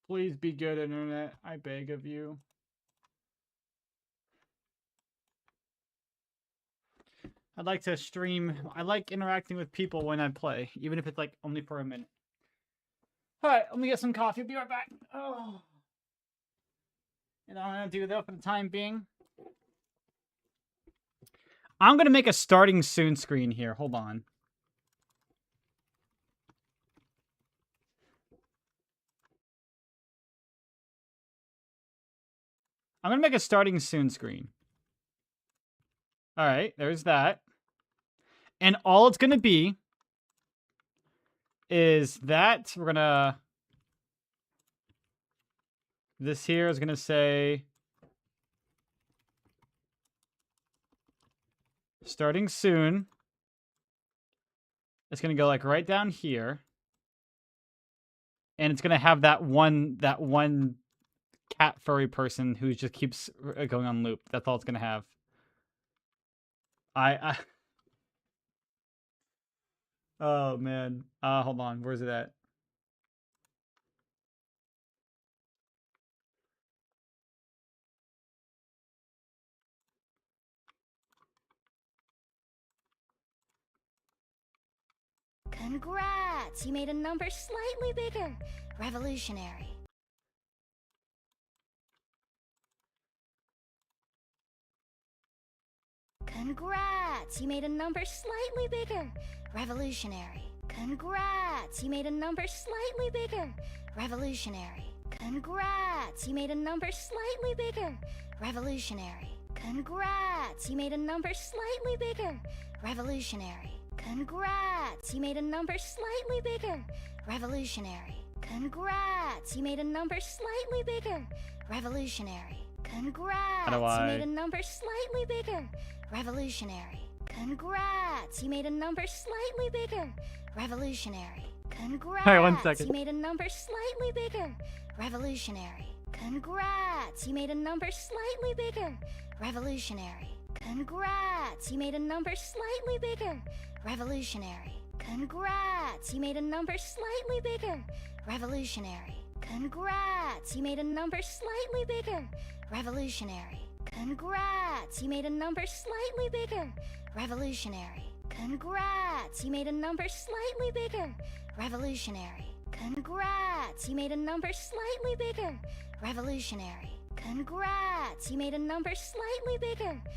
Please be good, internet. I beg of you. I'd like to stream. I like interacting with people when I play, even if it's like only for a minute. All right, let me get some coffee. Be right back. Oh. And I'm gonna do that for the time being. I'm gonna make a starting soon screen here. Hold on. I'm gonna make a starting soon screen. All right, there's that. And all it's gonna be is that we're gonna. This here is gonna say starting soon. It's gonna go like right down here. And it's gonna have that one cat furry person who just keeps going on loop. That's all it's gonna have. I oh man. Hold on. Where's it at? Congrats! You made a number slightly bigger. Revolutionary. Congrats! You made a number slightly bigger. Revolutionary. Congrats! You made a number slightly bigger. Revolutionary. Congrats! You made a number slightly bigger. Revolutionary. Congrats! You made a number slightly bigger. Revolutionary. Congrats! You made a number slightly bigger. Revolutionary. Congrats! You made a number slightly bigger. Revolutionary. Congrats! You made a number slightly bigger. Revolutionary. Congrats! You made a number slightly bigger. Revolutionary. Congrats! Hey, 1 second. You made a number slightly bigger. Revolutionary. Congrats! You made a number slightly bigger. Revolutionary. Congrats! You made a number slightly bigger. Revolutionary. Congrats! You made a number slightly bigger. Revolutionary. Congrats! You made a number slightly bigger. Revolutionary. Congrats! You made a number slightly bigger. Revolutionary. Congrats! You made a number slightly bigger. Revolutionary. Congrats! You made a number slightly bigger. Revolutionary. Congrats! You made a number slightly bigger. Revolutionary. Congrats! You made a number slightly bigger.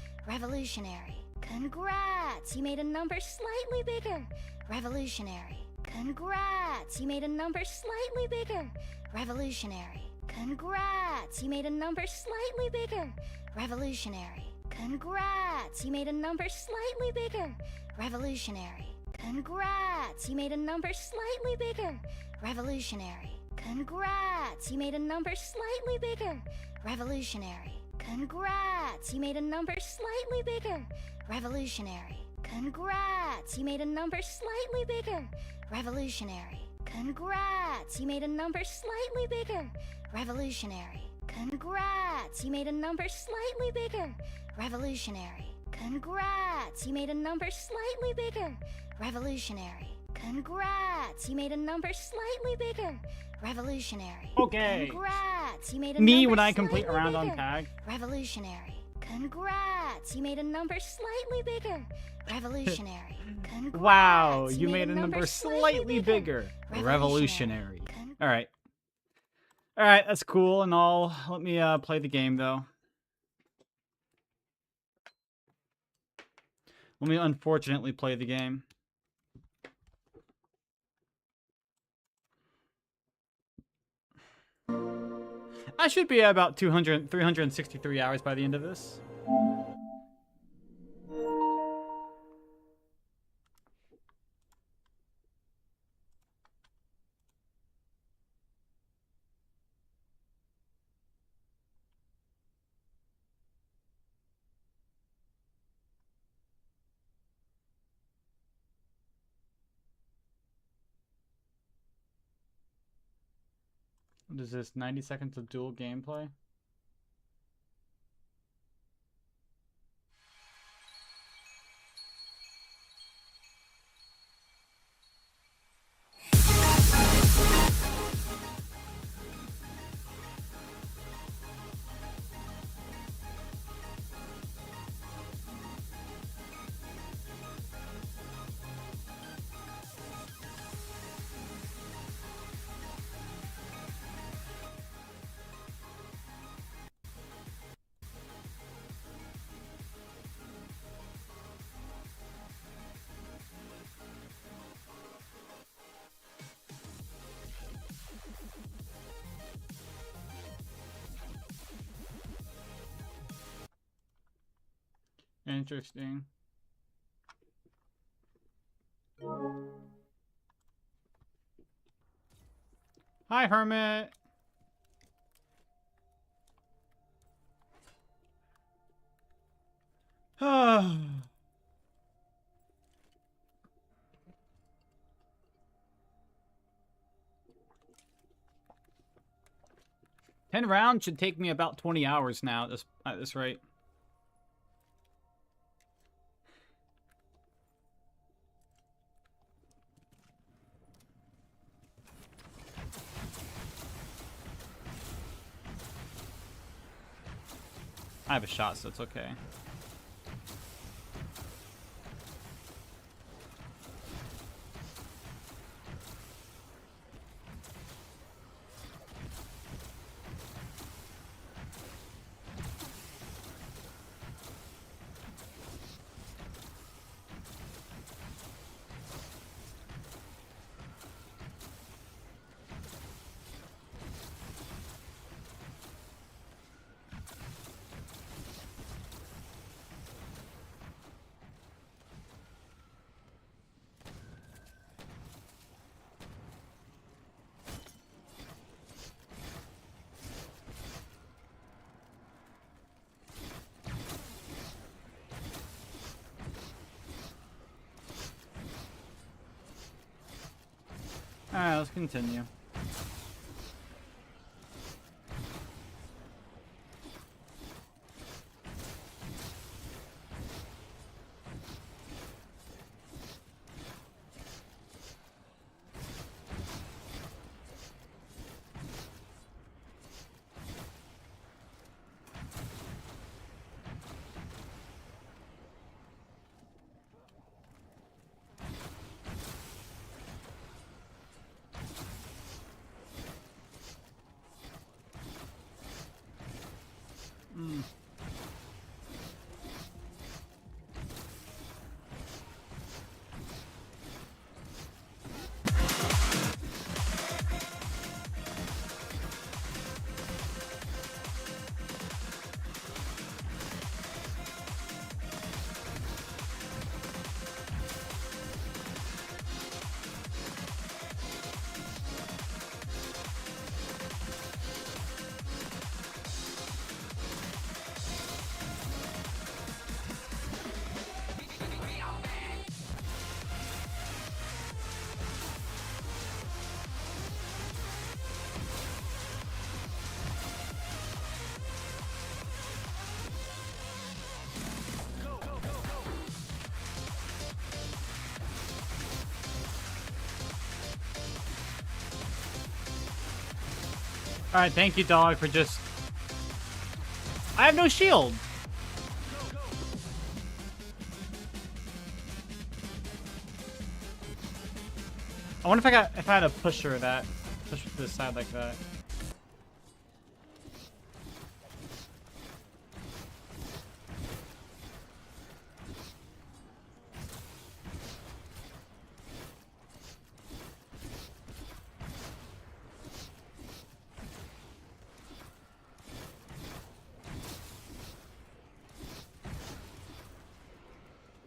Revolutionary. Congrats! You made a number slightly bigger. Revolutionary. Congrats! You made a number slightly bigger. Revolutionary. Congrats! You made a number slightly bigger. Revolutionary. Congrats! You made a number slightly bigger. Revolutionary. Congrats! You made a number slightly bigger. Revolutionary. Congrats! You made a number slightly bigger. Revolutionary. Congrats! You made a number slightly bigger. Revolutionary. Congrats! You made a number slightly bigger. Revolutionary. Congrats! You made a number slightly bigger. Revolutionary. Congrats! You made a number slightly bigger. Revolutionary. Congrats! You made a number slightly bigger. Revolutionary. Okay. Congrats! You made a Me number when I complete a slightly round on bigger. tag. Revolutionary. Congrats! You made a number slightly bigger. Revolutionary. Congrats! Wow, you made a number slightly bigger. Revolutionary. All right. All right, that's cool and all. Let me play the game though. Let me unfortunately play the game. I should be at about 363 hours by the end of this. What is this? 90 seconds of dual gameplay? Interesting. Hi, Hermit. Oh. 10 rounds should take me about 20 hours now at this rate. I have a shot, so it's okay. Alright, let's continue. Alright, thank you, dog, for just... I have no shield! I wonder if I had a pusher that... Push to the side like that.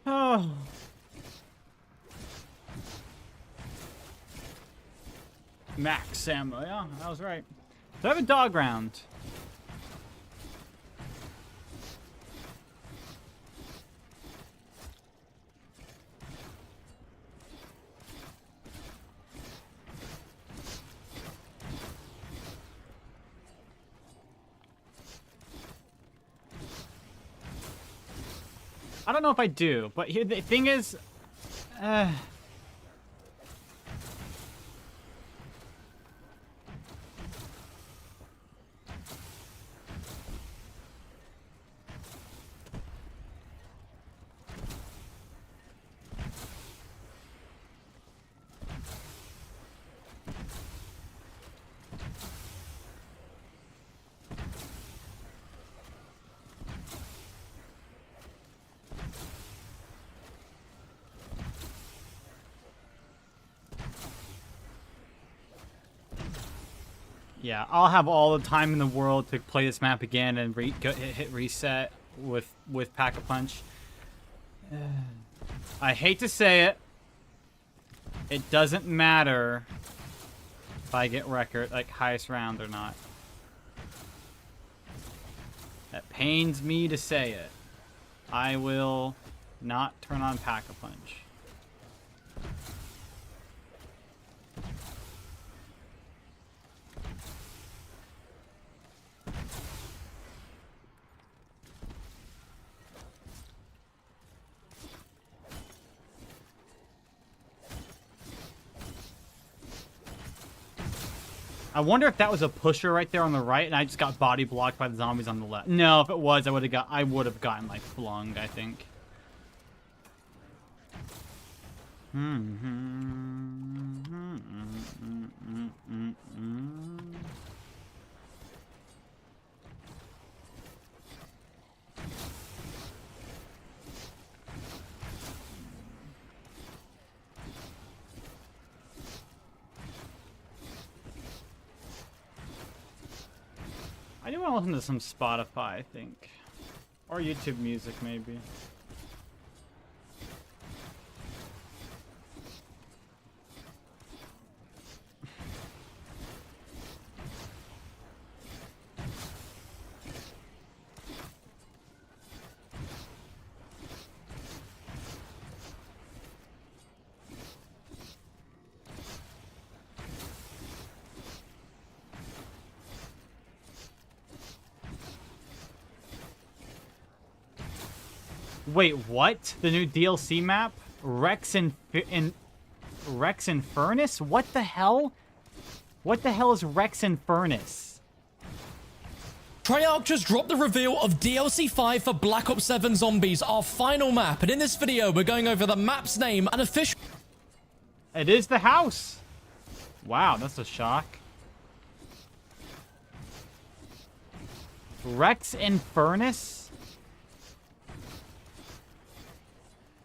Oh. Max ammo, yeah, I was right. So I have a dog round. I don't know if I do, but here the thing is, yeah, I'll have all the time in the world to play this map again and hit reset with Pack-a-Punch. I hate to say it. It doesn't matter if I get record, like highest round or not. That pains me to say it. I will not turn on Pack-a-Punch. I wonder if that was a pusher right there on the right, and I just got body blocked by the zombies on the left. No, if it was, I would have gotten like flung, I think. I do want to listen to some Spotify, I think. Or YouTube music, maybe. Wait, what? The new DLC map? Rex Infernus? What the hell? What the hell is Rex Infernus? Treyarch just dropped the reveal of DLC 5 for Black Ops 7 Zombies, our final map. And in this video, we're going over the map's name and official... It is the house. Wow, that's a shock. Rex Infernus?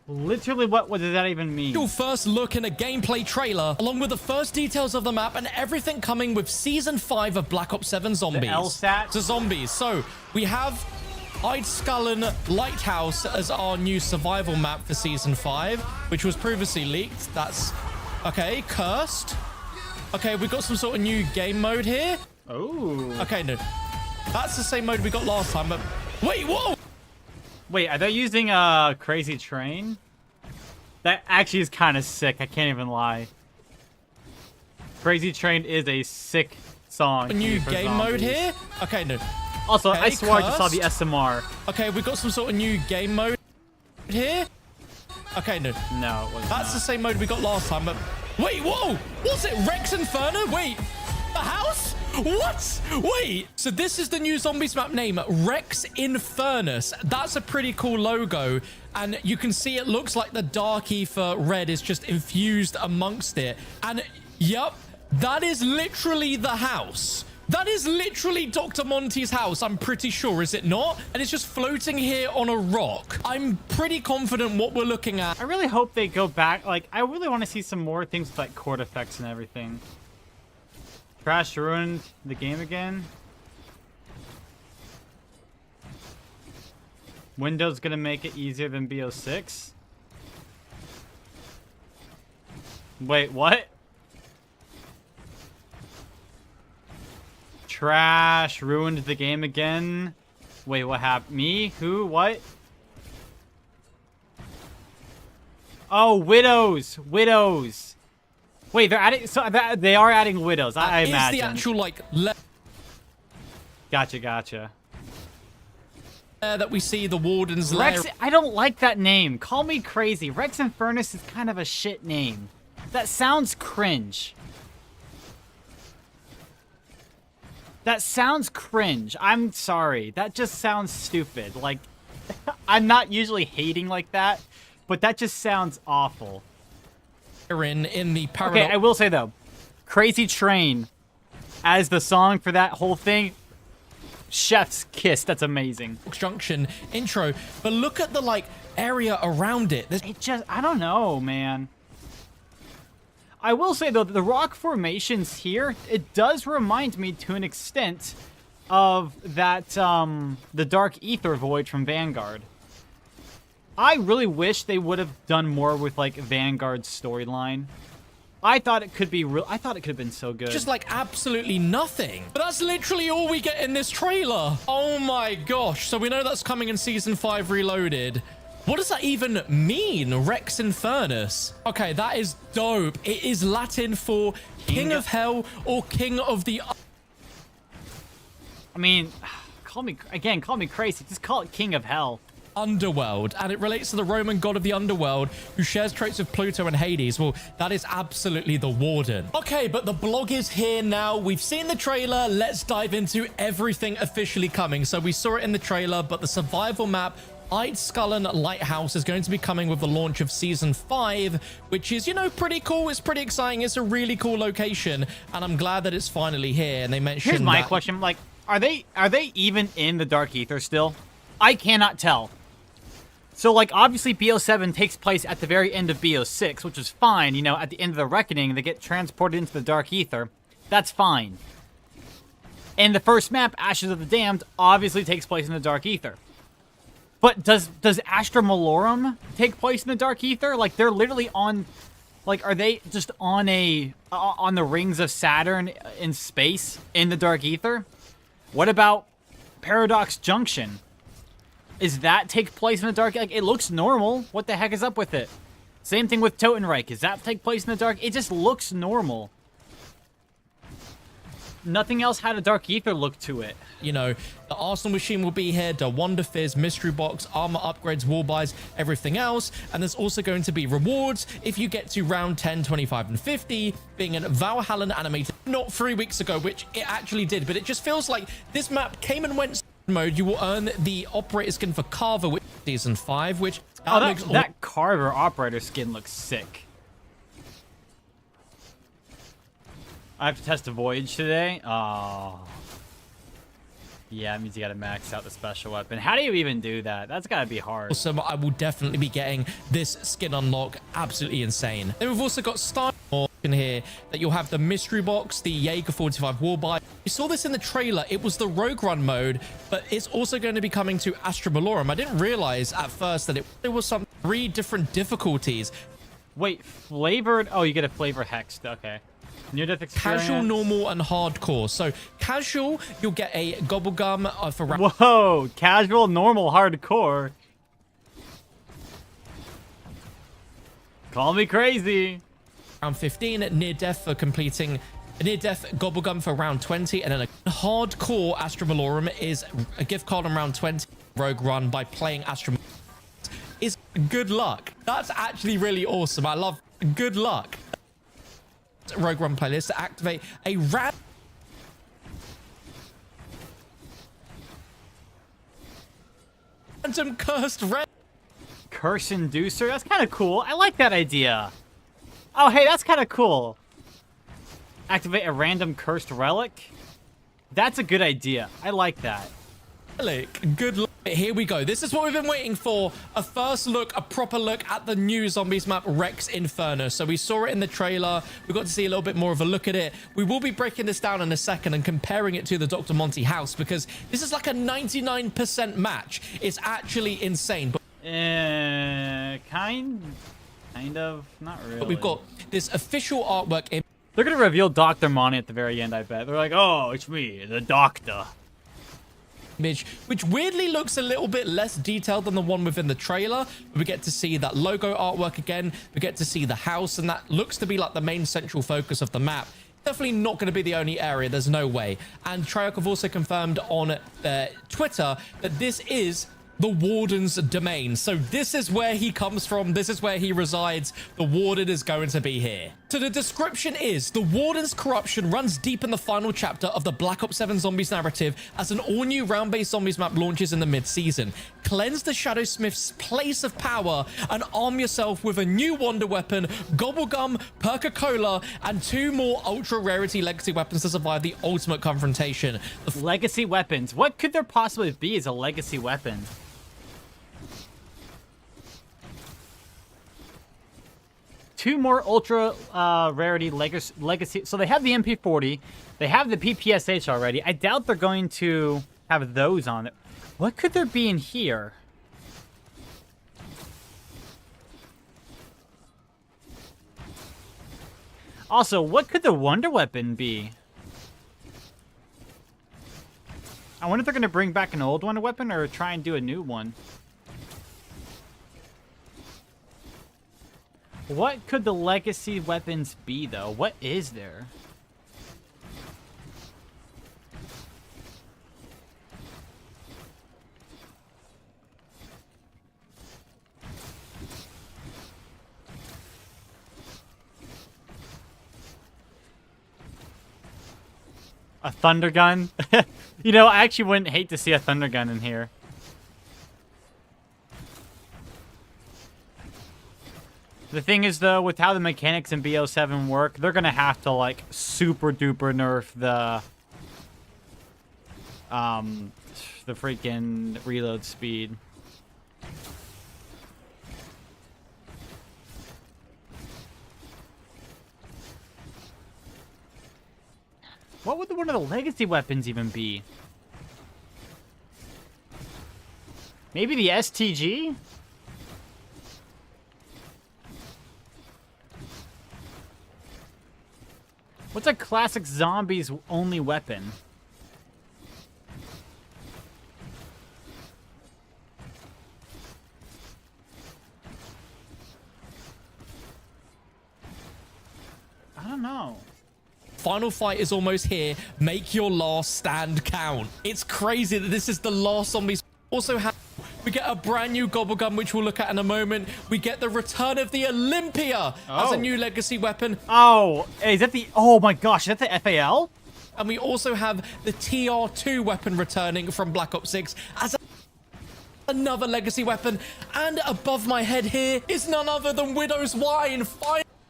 Literally, what does that even mean? First look in a gameplay trailer, along with the first details of the map and everything coming with Season 5 of Black Ops 7 Zombies. The LSAT? To Zombies. So, we have Eidskalen Lighthouse as our new survival map for Season 5, which was previously leaked. That's... Okay, Cursed. Okay, we've got some sort of new game mode here. Oh. Okay, no. That's the same mode we got last time, but... Wait, whoa! Wait, are they using Crazy Train? That actually is kind of sick. I can't even lie. Crazy Train is a sick song. A new game mode here? Okay, no. Also, okay, I swear I just saw the SMR. Okay, we've got some sort of new game mode here. Okay, no. No, it was That's the same mode we got last time, but... Wait, whoa! Was it Rex Inferno? Wait, the house? What? Wait, so this is the new Zombies map name, Rex Infernus. That's a pretty cool logo, and you can see it looks like the dark ether red is just infused amongst it. And yep, that is literally the house. That is literally Dr. Monty's house, I'm pretty sure, is it not? And it's just floating here on a rock. I'm pretty confident what we're looking at. I really hope they go back. Like, I really want to see some more things with like chord effects and everything. Crash ruined the game again. Windows gonna make it easier than BO6? Wait, what? Trash ruined the game again? Wait, what happened? Me? Who? What? Oh, Widows! Widows! Wait, they're adding... So they are adding Widows, I imagine. Is the actual, like... Gotcha. That we see the Warden's Rex, lair. I don't like that name. Call me crazy. Rex Infernus is kind of a shit name. That sounds cringe. That sounds cringe. I'm sorry. That just sounds stupid. Like, I'm not usually hating like that, but that just sounds awful. In the Okay, I will say though, Crazy Train as the song for that whole thing, chef's kiss. That's amazing. Junction intro, but look at the like area around it. It just, I don't know, man. I will say though, the rock formations here, it does remind me to an extent of that, the Dark Ether Void from Vanguard. I really wish they would have done more with like Vanguard's storyline. I thought it could be real. I thought it could have been so good. Just like absolutely nothing. But that's literally all we get in this trailer. Oh my gosh. So we know that's coming in season 5 Reloaded. What does that even mean? Rex Infernus. Okay, that is dope. It is Latin for King of Hell or King of the... I mean, call me crazy. Just call it King of Hell. Underworld, and it relates to the Roman god of the underworld who shares traits with Pluto and Hades. Well, that is absolutely the Warden. Okay, but the blog is here now. We've seen the trailer. Let's dive into everything officially coming. So we saw it in the trailer, but the survival map Eidskallon Lighthouse is going to be coming with the launch of season 5, which is, you know, pretty cool. It's pretty exciting. It's a really cool location, and I'm glad that it's finally here. And they mentioned Here's my question, like, are they even in the Dark Ether still? I cannot tell. So, like, obviously BO7 takes place at the very end of BO6, which is fine. You know, at the end of the Reckoning, they get transported into the Dark Ether. That's fine. And the first map, Ashes of the Damned, obviously takes place in the Dark Ether. But does Astra Malorum take place in the Dark Ether? Like, they're literally on... Like, are they just on the rings of Saturn in space in the Dark Ether? What about Paradox Junction? Is that take place in the Dark? Like, it looks normal. What the heck is up with it? Same thing with Totenreich. Does that take place in the Dark? It just looks normal. Nothing else had a Dark Ether look to it. You know, the Arsenal machine will be here, the Wonder Fizz, mystery box, armor upgrades, wall buys, everything else. And there's also going to be rewards if you get to round 10, 25, and 50, being an Valhallan animated not 3 weeks ago, which it actually did. But it just feels like this map came and went mode. You will earn the operator skin for Carver, which is season 5, which that Carver operator skin looks sick. I have to test a Voyage today. Oh. Yeah, it means you gotta max out the special weapon. How do you even do that? That's gotta be hard. So I will definitely be getting this skin unlock. Absolutely insane. Then we've also got Star in here that you'll have the mystery box, the Jaeger 45 wall buy. You saw this in the trailer. It was the Rogue Run mode, but it's also going to be coming to Astra Malorum. I didn't realize at first that it was some 3 different difficulties. Wait, flavored? Oh, you get a flavor hexed. Okay. Near-death experience. Casual, normal, and hardcore. So casual, you'll get a Gobblegum for round... Whoa! Casual, normal, hardcore. Call me crazy. Round 15, near-death for completing... Near-death Gobblegum for round 20. And then a hardcore Astra Malorum is a gift card on round 20. Rogue Run by playing Astra Malorum is good luck. That's actually really awesome. I love good luck. Rogue One playlist to activate a random cursed red Curse Inducer? That's kind of cool. I like that idea. Oh, hey, that's kind of cool. Activate a random cursed relic? That's a good idea. I like that. Good luck. Here we go. This is what we've been waiting for. A first look, a proper look at the new zombies map, Rex Infernus. So we saw it in the trailer. We got to see a little bit more of a look at it. We will be breaking this down in a second and comparing it to the Dr. Monty house because this is like a 99% match. It's actually insane. But kind of, not really. But we've got this official artwork in. They're gonna reveal Dr. Monty at the very end, I bet. They're like, oh, it's me, the doctor. Image, which weirdly looks a little bit less detailed than the one within the trailer. We get to see that logo artwork again. We get to see the house, and that looks to be like the main central focus of the map. Definitely not going to be the only area. There's no way. And Treyarch have also confirmed on Twitter that this is the Warden's domain. So this is where he comes from. This is where he resides. The Warden is going to be here. So the description is, the Warden's corruption runs deep in the final chapter of the Black Ops 7 Zombies narrative as an all-new round-based zombies map launches in the mid-season. Cleanse the Shadowsmith's place of power and arm yourself with a new wonder weapon, Gobblegum, Perca-Cola, and 2 more ultra-rarity legacy weapons to survive the ultimate confrontation. Legacy weapons. What could there possibly be as a legacy weapon? Two more ultra rarity legacy. So they have the MP40. They have the PPSH already. I doubt they're going to have those on it. What could there be in here? Also, what could the wonder weapon be? I wonder if they're gonna bring back an old wonder weapon or try and do a new one. What could the legacy weapons be, though? What is there? A thunder gun? You know, I actually wouldn't hate to see a thunder gun in here. The thing is, though, with how the mechanics in BO7 work, they're gonna have to, like, super duper nerf the freaking reload speed. What would one of the legacy weapons even be? Maybe the STG? What's a classic zombies only weapon? I don't know. Final fight is almost here. Make your last stand count. It's crazy that this is the last zombies. Also, we get a brand new Gobblegum, which we'll look at in a moment. We get the return of the Olympia as a new legacy weapon. Oh, is that the... Oh my gosh, is that the FAL? And we also have the TR2 weapon returning from Black Ops 6 as another legacy weapon. And above my head here is none other than Widow's Wine.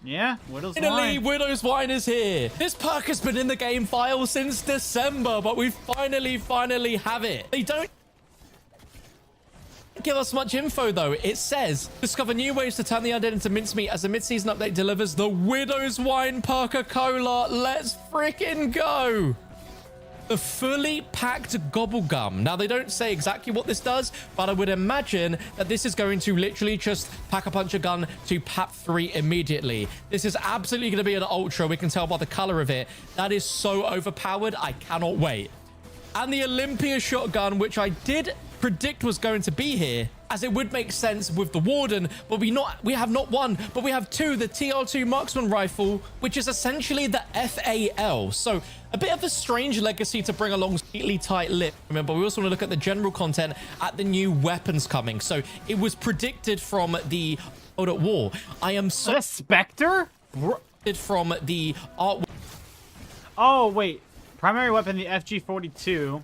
Yeah, Widow's Finally, Wine. Widow's Wine is here. This perk has been in the game file since December, but we finally have it. They don't give us much info, though. It says, discover new ways to turn the undead into mincemeat as the mid-season update delivers the Widow's Wine Perka-Cola. Let's freaking go. The fully packed Gobblegum. Now, they don't say exactly what this does, but I would imagine that this is going to literally just pack a punch a gun to PAP 3 immediately. This is absolutely going to be an ultra. We can tell by the color of it. That is so overpowered. I cannot wait. And the Olympia shotgun, which I did predict was going to be here, as it would make sense with the Warden, but we have not one, but we have two, the TR2 marksman rifle, which is essentially the FAL. So a bit of a strange legacy to bring along, slightly tight lip. Remember, we also want to look at the general content at the new weapons coming. So it was predicted from the World at War. I am so... Is that a Spectre? From the art... Oh, wait. Primary weapon, the FG42.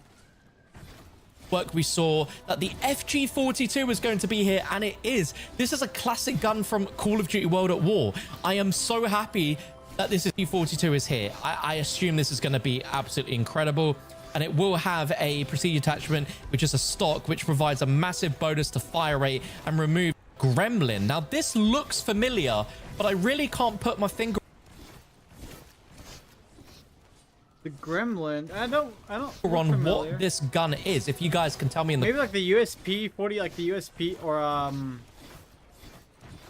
Work, we saw that the FG42 was going to be here, and it is. This is a classic gun from Call of Duty World at War. I am so happy that this FG42 is here. I assume this is going to be absolutely incredible, and it will have a prestige attachment, which is a stock, which provides a massive bonus to fire rate and remove Gremlin. Now, this looks familiar, but I really can't put my finger The Gremlin. I don't on what this gun is. If you guys can tell me in the maybe like the USP 40, like the USP or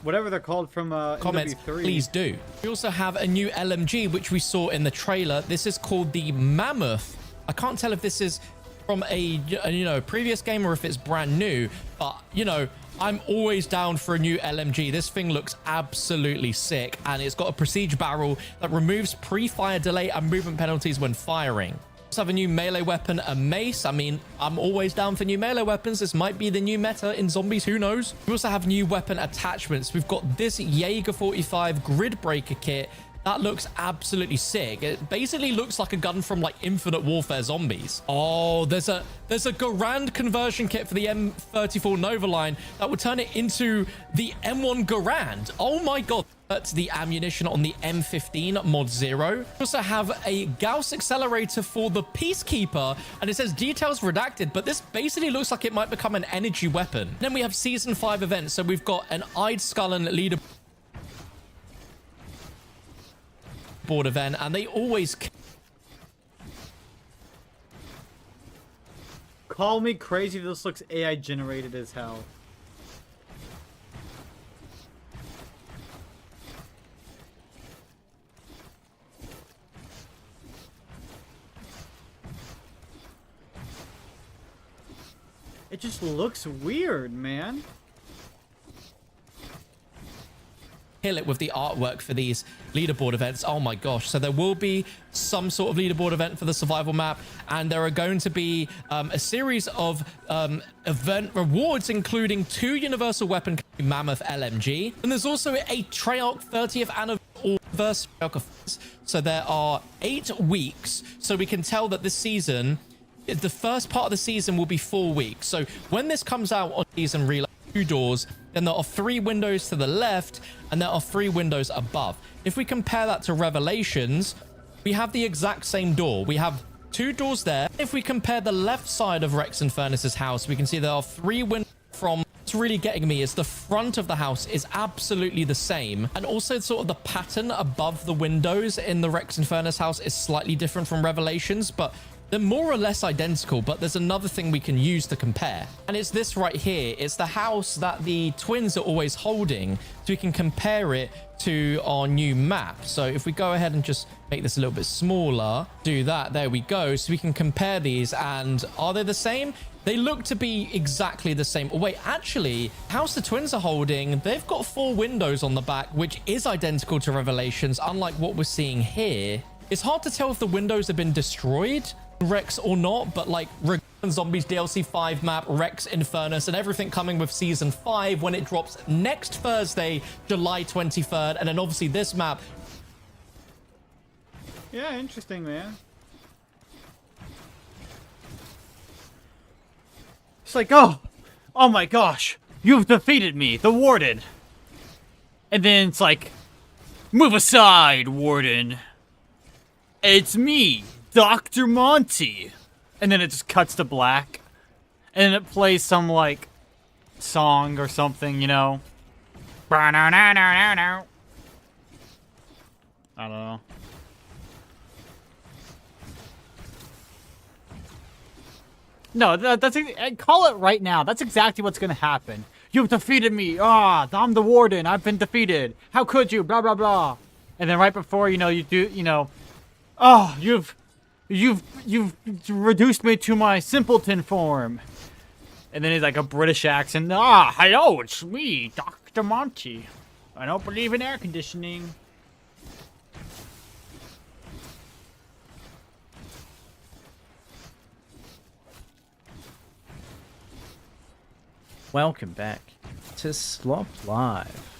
whatever they're called from comments, MW3. please do. We also have a new LMG, which we saw in the trailer. This is called the Mammoth. I can't tell if this is from a previous game or if it's brand new, but I'm always down for a new LMG. This thing looks absolutely sick, and it's got a prestige barrel that removes pre-fire delay and movement penalties when firing. We also have a new melee weapon, a mace. I mean, I'm always down for new melee weapons. This might be the new meta in zombies, who knows? We also have new weapon attachments. We've got this Jaeger 45 grid breaker kit. That looks absolutely sick. It basically looks like a gun from like Infinite Warfare Zombies. Oh, there's a Garand conversion kit for the M34 Nova line that would turn it into the M1 Garand. Oh my god. That's the ammunition on the M15 Mod 0. We also have a Gauss accelerator for the Peacekeeper, and it says details redacted, but this basically looks like it might become an energy weapon. Then we have Season 5 events. So we've got an Eidskallon leader board event, and they always Call me crazy, this looks AI generated as hell. It just looks weird, man. Kill it with the artwork for these leaderboard events. Oh my gosh. So there will be some sort of leaderboard event for the survival map, and there are going to be a series of event rewards, including 2 universal weapon mammoth LMG, and there's also a Treyarch 30th anniversary. So there are 8 weeks, so we can tell that this season, the first part of the season will be 4 weeks. So when this comes out on season relay, 2 doors, then there are 3 windows to the left, and there are 3 windows above. If we compare that to Revelations, we have the exact same door. We have 2 doors there. If we compare the left side of Rex Infernus's house, we can see there are 3 windows from... What's really getting me is the front of the house is absolutely the same, and also sort of the pattern above the windows in the Rex Infernus house is slightly different from Revelations, but they're more or less identical. But there's another thing we can use to compare, and it's this right here. It's the house that the twins are always holding, so we can compare it to our new map. So if we go ahead and just make this a little bit smaller, do that, there we go. So we can compare these, and are they the same? They look to be exactly the same. Oh, wait, actually, house the twins are holding, they've got 4 windows on the back, which is identical to Revelations, unlike what we're seeing here. It's hard to tell if the windows have been destroyed, Rex or not, but like Zombies DLC 5 map, Rex Infernus, and everything coming with Season 5 when it drops next Thursday, July 23rd, and then obviously this map. Yeah, interesting, man. It's like, oh my gosh, you've defeated me, the Warden. And then it's like, move aside, Warden. It's me, Dr. Monty. And then it just cuts to black. And then it plays some, like, song or something, you know? I don't know. No, that's call it right now. That's exactly what's gonna happen. You've defeated me. Ah, I'm the Warden. I've been defeated. How could you? Blah blah blah. And then right before, you know, you do, you know, oh, you've reduced me to my simpleton form. And then he's like a British accent. Ah, hello, it's me, Dr. Monty. I don't believe in air conditioning. Welcome back to Slop Live.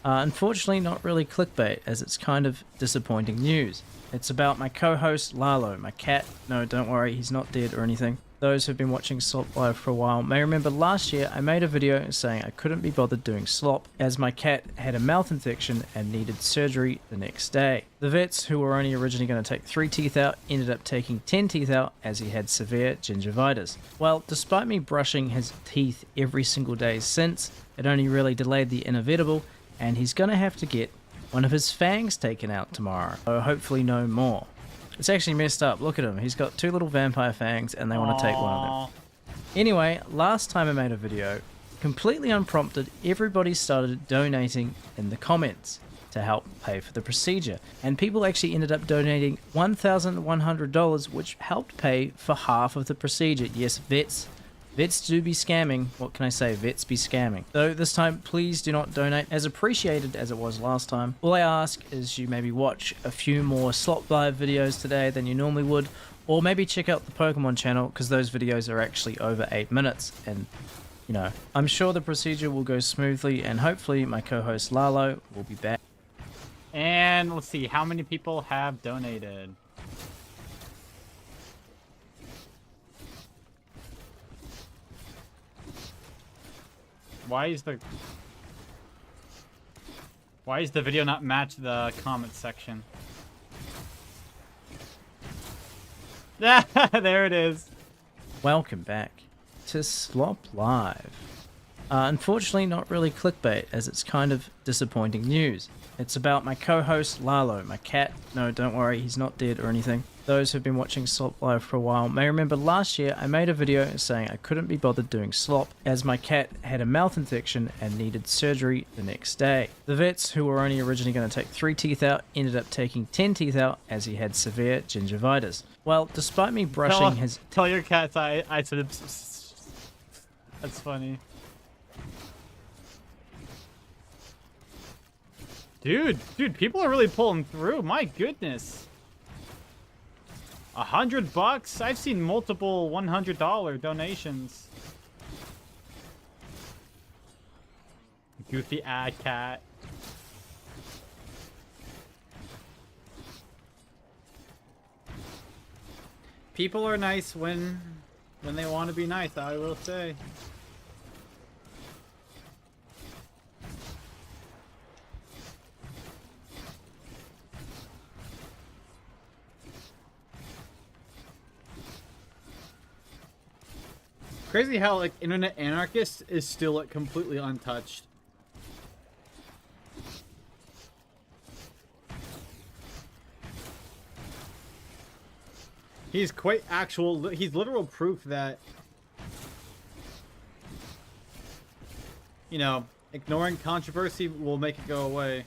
Unfortunately, not really clickbait, as it's kind of disappointing news. It's about my co-host Lalo, my cat. No, don't worry, he's not dead or anything. Those who've been watching Slop Live for a while may remember last year I made a video saying I couldn't be bothered doing slop as my cat had a mouth infection and needed surgery the next day. The vets, who were only originally going to take 3 teeth out, ended up taking 10 teeth out as he had severe gingivitis. Well, despite me brushing his teeth every single day since, it only really delayed the inevitable, and he's going to have to get one of his fangs taken out tomorrow, so hopefully no more. It's actually messed up. Look at him. He's got 2 little vampire fangs and they want to take one of them. Anyway, last time I made a video, completely unprompted, everybody started donating in the comments to help pay for the procedure. And people actually ended up donating $1,100, which helped pay for half of the procedure. Yes, vets do be scamming. What can I say? Vets be scamming. So this time, please do not donate. As appreciated as it was last time, all I ask is you maybe watch a few more Slop Live videos today than you normally would, or maybe check out the Pokemon channel, because those videos are actually over 8 minutes. And, you know, I'm sure the procedure will go smoothly, and hopefully my co-host Lalo will be back. And let's see, how many people have donated? Why is the video not match the comment section? There it is. Welcome back to Slop Live. Unfortunately, not really clickbait, as it's kind of disappointing news. It's about my co-host Lalo, my cat. No, don't worry, he's not dead or anything. Those who've been watching Slop Live for a while may remember last year I made a video saying I couldn't be bothered doing slop as my cat had a mouth infection and needed surgery the next day. The vets, who were only originally going to take 3 teeth out, ended up taking 10 teeth out as he had severe gingivitis. Well, despite me brushing his... Tell your cats I That's funny. Dude, people are really pulling through. My goodness. $100? I've seen multiple $100 donations. Goofy ad cat. People are nice when they want to be nice, I will say. Crazy how like Internet Anarchist is still like completely untouched. He's quite actual. He's literal proof that, you know, ignoring controversy will make it go away.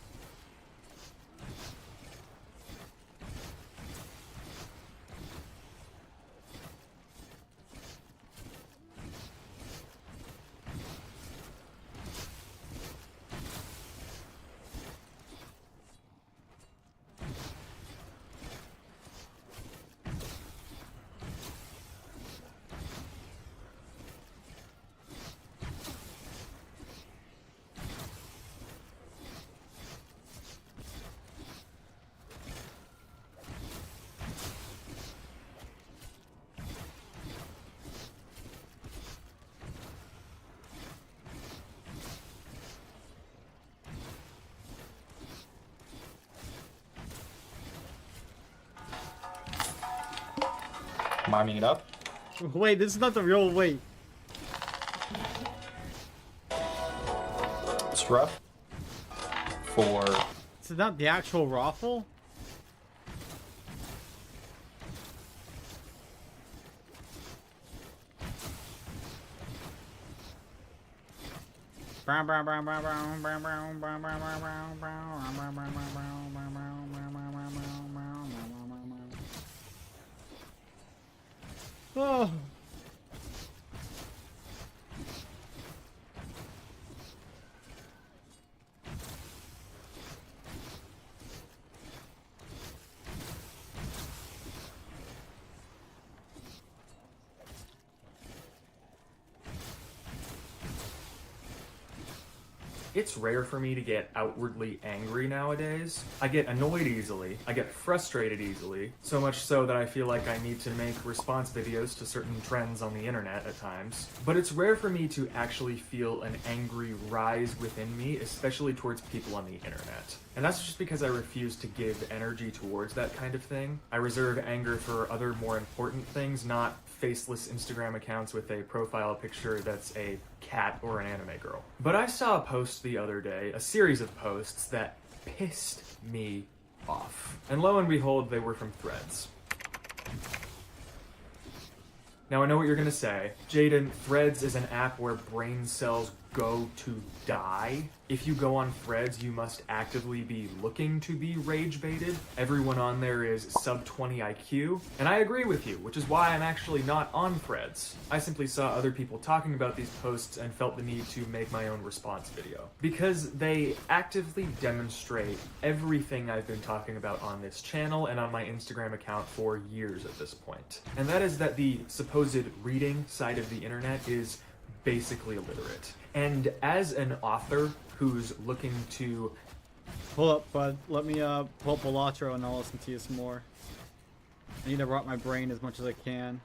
Miming it up. Wait, this is not the real weight. It's rough. For This is not the actual raffle. Oh. It's rare for me to get outwardly angry nowadays. I get annoyed easily, I get frustrated easily, so much so that I feel like I need to make response videos to certain trends on the internet at times. But it's rare for me to actually feel an angry rise within me, especially towards people on the internet. And that's just because I refuse to give energy towards that kind of thing. I reserve anger for other more important things, not faceless Instagram accounts with a profile picture that's a cat or an anime girl. But I saw a post the other day, a series of posts that pissed me off. And lo and behold, they were from Threads. Now I know what you're gonna say. Jaden, Threads is an app where brain cells go to die. If you go on Threads, you must actively be looking to be rage baited. Everyone on there is sub 20 IQ, and I agree with you, which is why I'm actually not on Threads. I simply saw other people talking about these posts and felt the need to make my own response video. Because they actively demonstrate everything I've been talking about on this channel and on my Instagram account for years at this point. And that is that the supposed reading side of the internet is basically illiterate. And as an author who's looking to... Hold up, bud. Let me pull up Elatro and I'll listen to you some more. I need to rot my brain as much as I can.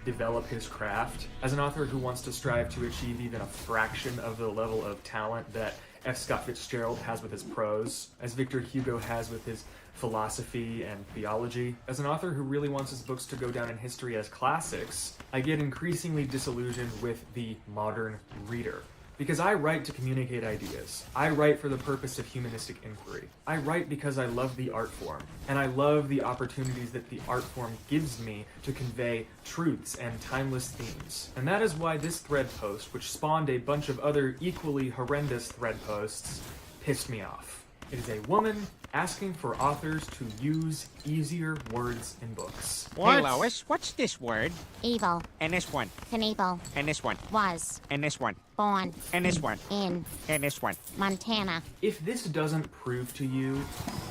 develop his craft. As an author who wants to strive to achieve even a fraction of the level of talent that F. Scott Fitzgerald has with his prose, as Victor Hugo has with his philosophy and theology. As an author who really wants his books to go down in history as classics, I get increasingly disillusioned with the modern reader. Because I write to communicate ideas. I write for the purpose of humanistic inquiry. I write because I love the art form, and I love the opportunities that the art form gives me to convey truths and timeless themes. And that is why this thread post, which spawned a bunch of other equally horrendous thread posts, pissed me off. It is a woman asking for authors to use easier words in books. What? Hey Lois, what's this word? Evil. And this one. Knievel. And this one. Was. And this one. Born. And this one. In. And this one. Montana. If this doesn't prove to you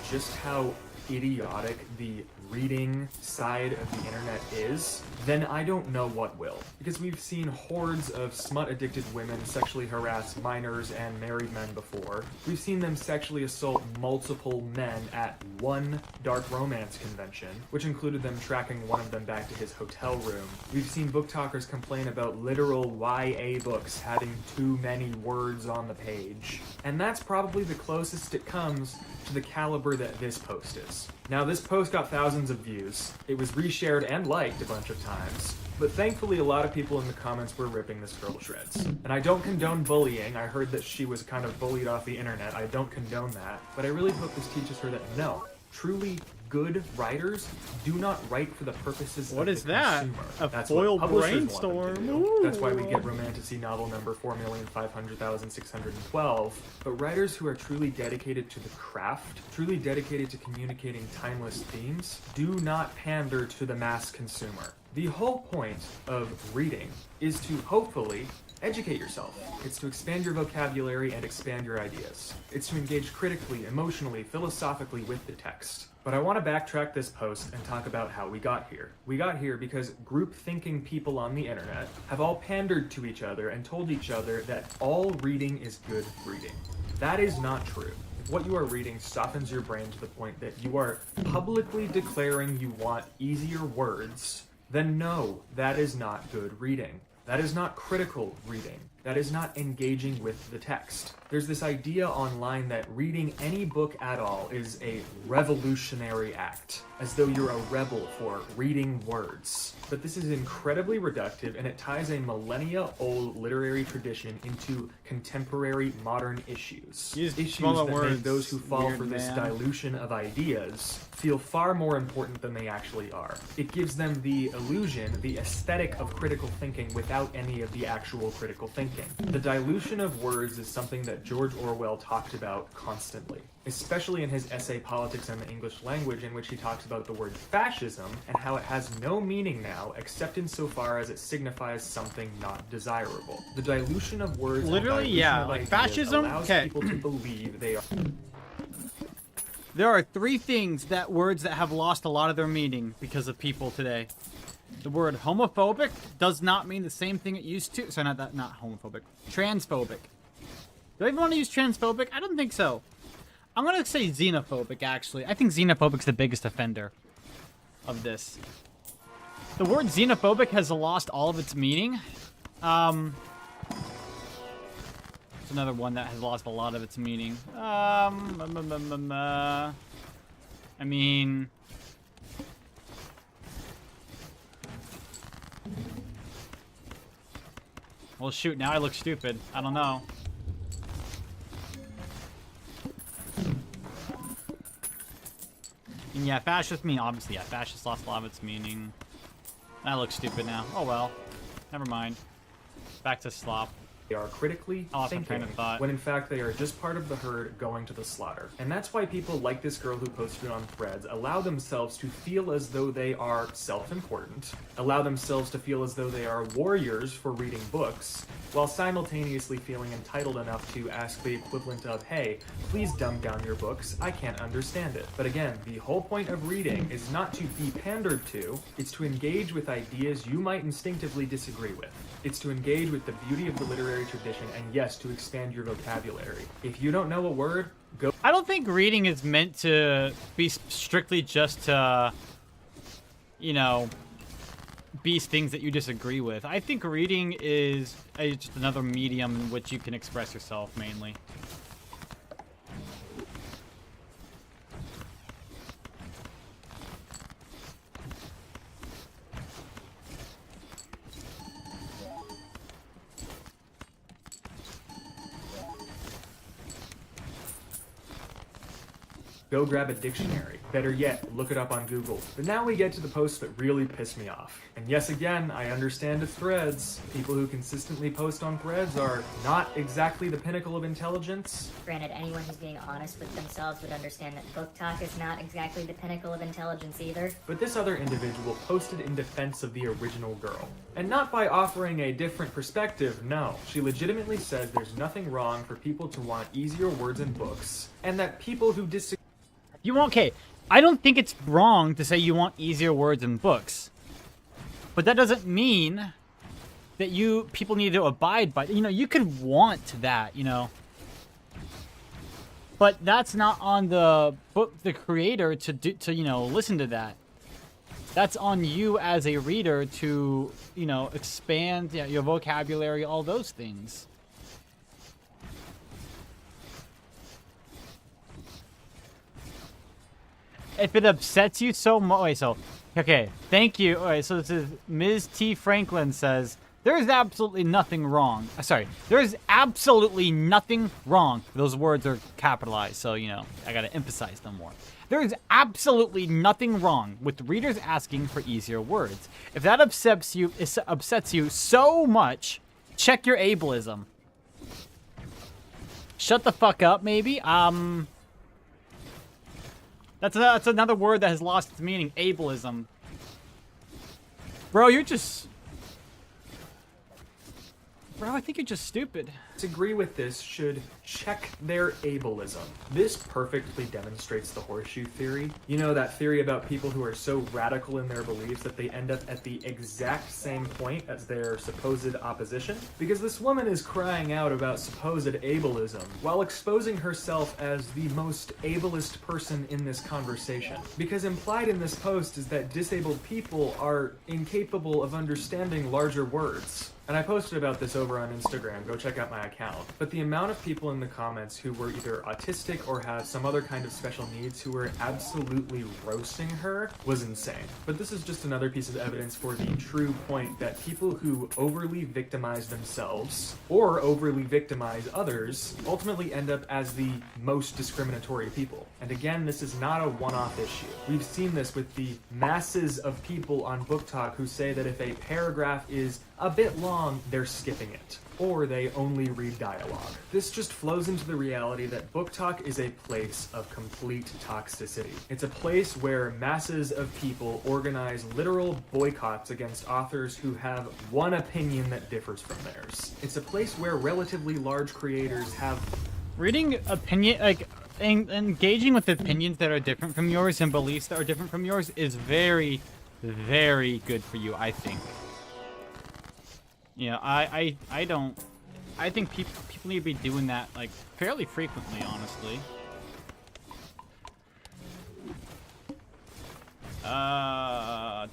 just how idiotic the reading side of the internet is, then I don't know what will. Because we've seen hordes of smut-addicted women sexually harass minors and married men before. We've seen them sexually assault multiple men at one dark romance convention, which included them tracking one of them back to his hotel room. We've seen book talkers complain about literal YA books having too many words on the page. And that's probably the closest it comes to the caliber that this post is. Now, this post got thousands of views. It was reshared and liked a bunch of times, but thankfully a lot of people in the comments were ripping this girl to shreds. And I don't condone bullying. I heard that she was kind of bullied off the internet. I don't condone that, but I really hope this teaches her that no, truly good writers do not write for the purposes What of is the that? consumer. A That's foiled what publishers want them to brainstorm. do. That's why we Ooh. get Romantasy novel number 4,500,612. But writers who are truly dedicated to the craft, truly dedicated to communicating timeless themes, do not pander to the mass consumer. The whole point of reading is to hopefully educate yourself. It's to expand your vocabulary and expand your ideas. It's to engage critically, emotionally, philosophically with the text. But I want to backtrack this post and talk about how we got here. We got here because group-thinking people on the internet have all pandered to each other and told each other that all reading is good reading. That is not true. If what you are reading softens your brain to the point that you are publicly declaring you want easier words, then no, that is not good reading. That is not critical reading. That is not engaging with the text. There's this idea online that reading any book at all is a revolutionary act, as though you're a rebel for reading words. But this is incredibly reductive, and it ties a millennia-old literary tradition into contemporary modern issues. Use Issues smaller that words, make those who fall weird for this man. dilution of ideas feel far more important than they actually are. It gives them the illusion, the aesthetic of critical thinking without any of the actual critical thinking. The dilution of words is something that George Orwell talked about constantly, especially in his essay Politics and the English Language, in which he talks about the word fascism and how it has no meaning now except insofar as it signifies something not desirable. The dilution of words and Literally, dilution yeah, of like ideas fascism, allows okay. people to believe they are. There are three things that words that have lost a lot of their meaning because of people today. The word homophobic does not mean the same thing it used to. So not homophobic. Transphobic. Do I even want to use transphobic? I don't think so. I'm gonna say xenophobic, actually. I think xenophobic's the biggest offender of this. The word xenophobic has lost all of its meaning. It's another one that has lost a lot of its meaning. I mean... Well, shoot, now I look stupid. I don't know. And yeah, fascist mean, obviously, yeah, fascist lost a lot of its meaning. I look stupid now. Oh well. Never mind. Back to slop. They are critically I lost my thinking, train of thought. when in fact they are just part of the herd going to the slaughter. And that's why people like this girl who posted on Threads allow themselves to feel as though they are self-important, allow themselves to feel as though they are warriors for reading books, while simultaneously feeling entitled enough to ask the equivalent of, hey, please dumb down your books, I can't understand it. But again, the whole point of reading is not to be pandered to, it's to engage with ideas you might instinctively disagree with. It's to engage with the beauty of the literary tradition, and yes, to expand your vocabulary. If you don't know a word, go. I don't think reading is meant to be strictly just to, you know, be things that you disagree with. I think reading is just another medium in which you can express yourself, mainly. Go grab a dictionary. Better yet, look it up on Google. But now we get to the posts that really piss me off. And yes, again, I understand it's Threads. People who consistently post on Threads are not exactly the pinnacle of intelligence. Granted, anyone who's being honest with themselves would understand that book talk is not exactly the pinnacle of intelligence either. But this other individual posted in defense of the original girl. And not by offering a different perspective, no. She legitimately says there's nothing wrong for people to want easier words in books, and that people who disagree. You want, okay, I don't think it's wrong to say you want easier words in books. But that doesn't mean that people need to abide by, you could want that, But that's not on the creator to listen to that. That's on you as a reader to, expand your vocabulary, all those things. If it upsets you so much, okay, thank you. All right, so this is Ms. T. Franklin says, there is absolutely nothing wrong. Sorry, there is absolutely nothing wrong. Those words are capitalized, so, I gotta emphasize them more. There is absolutely nothing wrong with readers asking for easier words. If that upsets you so much, check your ableism. Shut the fuck up, maybe? That's another word that has lost its meaning. Ableism. Bro, I think you're just stupid. Disagree with this should check their ableism. This perfectly demonstrates the horseshoe theory. You know, that theory about people who are so radical in their beliefs that they end up at the exact same point as their supposed opposition? Because this woman is crying out about supposed ableism while exposing herself as the most ableist person in this conversation. Because implied in this post is that disabled people are incapable of understanding larger words. And I posted about this over on Instagram, go check out my account. But the amount of people in the comments who were either autistic or had some other kind of special needs who were absolutely roasting her was insane. But this is just another piece of evidence for the true point that people who overly victimize themselves or overly victimize others ultimately end up as the most discriminatory people. And again, this is not a one-off issue. We've seen this with the masses of people on Book Talk who say that if a paragraph is a bit long, they're skipping it, or they only read dialogue. This just flows into the reality that Book Talk is a place of complete toxicity. It's a place where masses of people organize literal boycotts against authors who have one opinion that differs from theirs. It's a place where relatively large creators have... Reading opinion, engaging with opinions that are different from yours and beliefs that are different from yours is very, very good for you, I think. I think people need to be doing that, like, fairly frequently, honestly.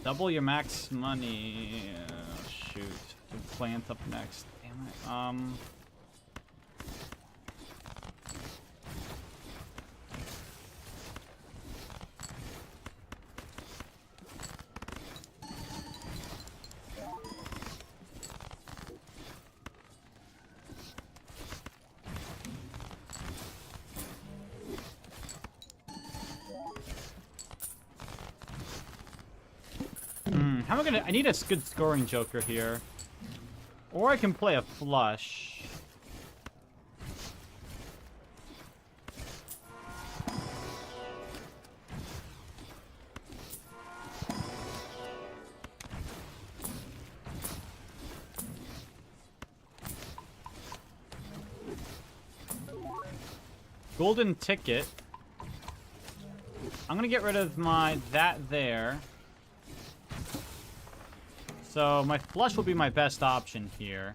Double your max money. Shoot. The plant's up next. Damn it. How am I gonna... I need a good scoring joker here. Or I can play a flush. Golden ticket. I'm gonna get rid of that there. So my flush will be my best option here.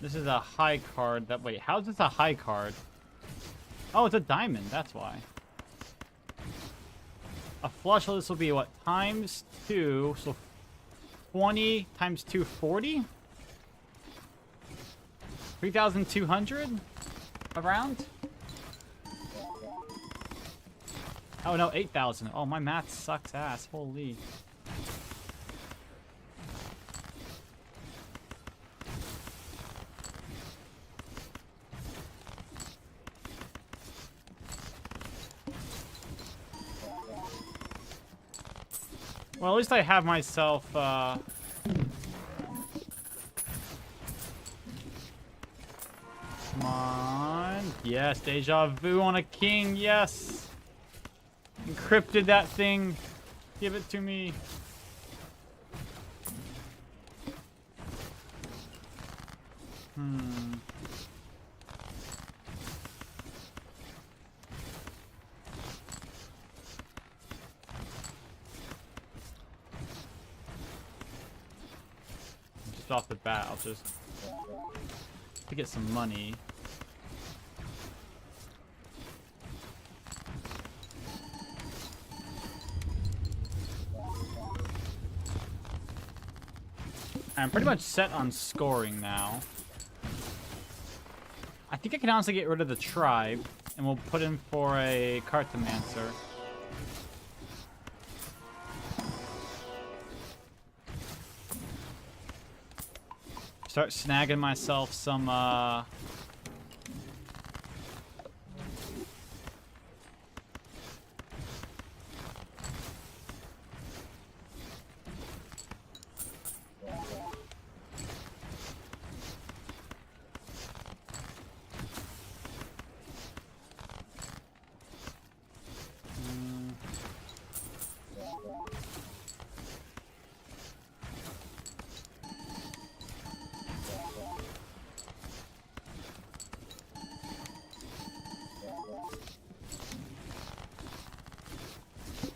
This is a high card that... Wait, how is this a high card? Oh, it's a diamond, that's why. A flush, so this will be what? Times 2, so 20 times 2, 40? 3,200? Around? Oh no, 8,000. Oh, my math sucks ass. Holy. Well, at least I have myself, Come on. Yes, deja vu on a king, yes! Encrypted that thing. Give it to me. Just off the bat, I'll just to get some money. I'm pretty much set on scoring now. I think I can honestly get rid of the tribe, and we'll put in for a Cartomancer. Start snagging myself some,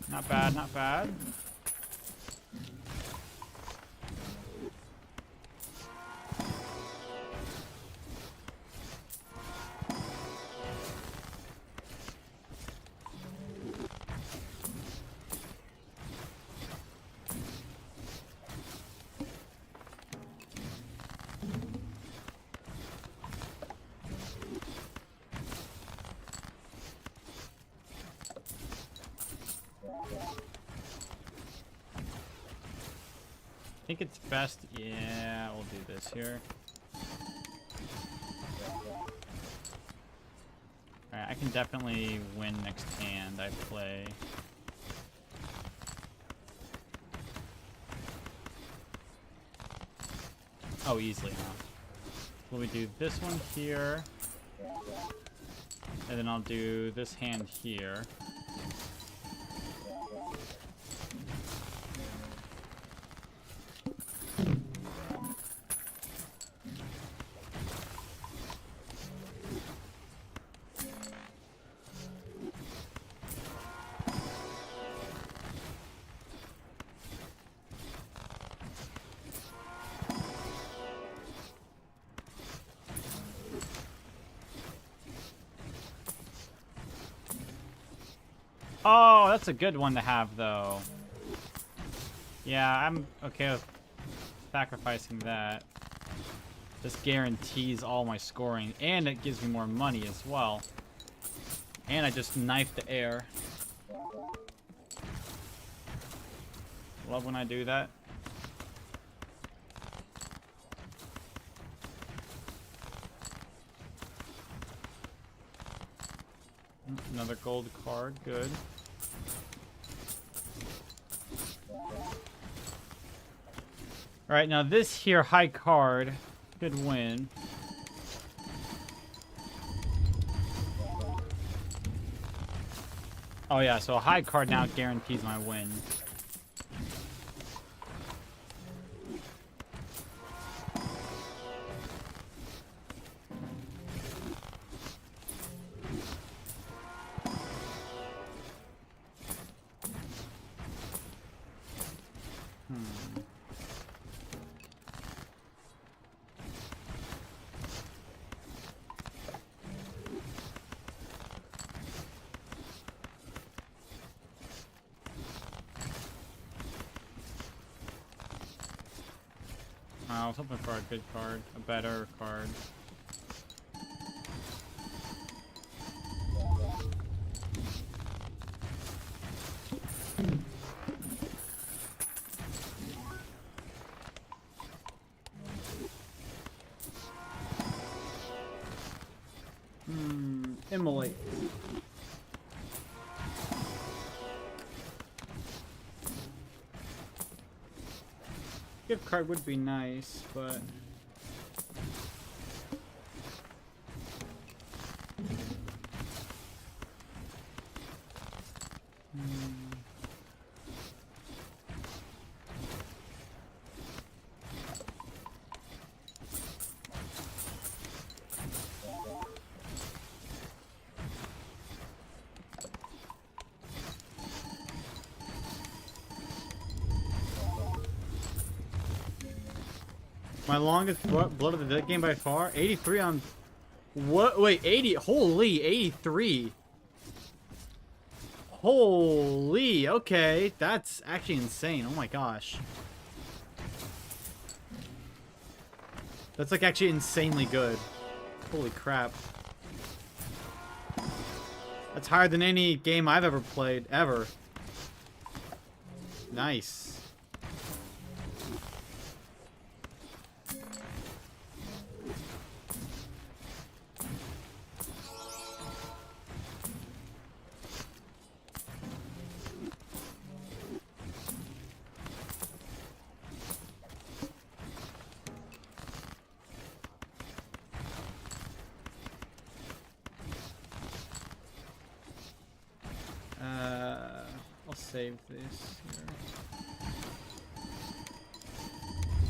Not bad, not bad. I think it's best, yeah, we'll do this here. Alright, I can definitely win next hand I play. Oh, easily enough. Let me do this one here. And then I'll do this hand here. Oh, that's a good one to have, though. Yeah, I'm okay with sacrificing that. This guarantees all my scoring, and it gives me more money as well. And I just knife the air. Love when I do that. Another gold card, good. Alright, now this here high card could win. Oh yeah, so a high card now guarantees my win. I was hoping for a good card, a better card. Immolate. Gift card would be nice, but my longest Blood of the Dead game by far. 83 on what? Wait, 80. Holy, 83. Holy, okay, that's actually insane. Oh my gosh. That's like actually insanely good. Holy crap. That's higher than any game I've ever played, ever. Nice. I'll save this here.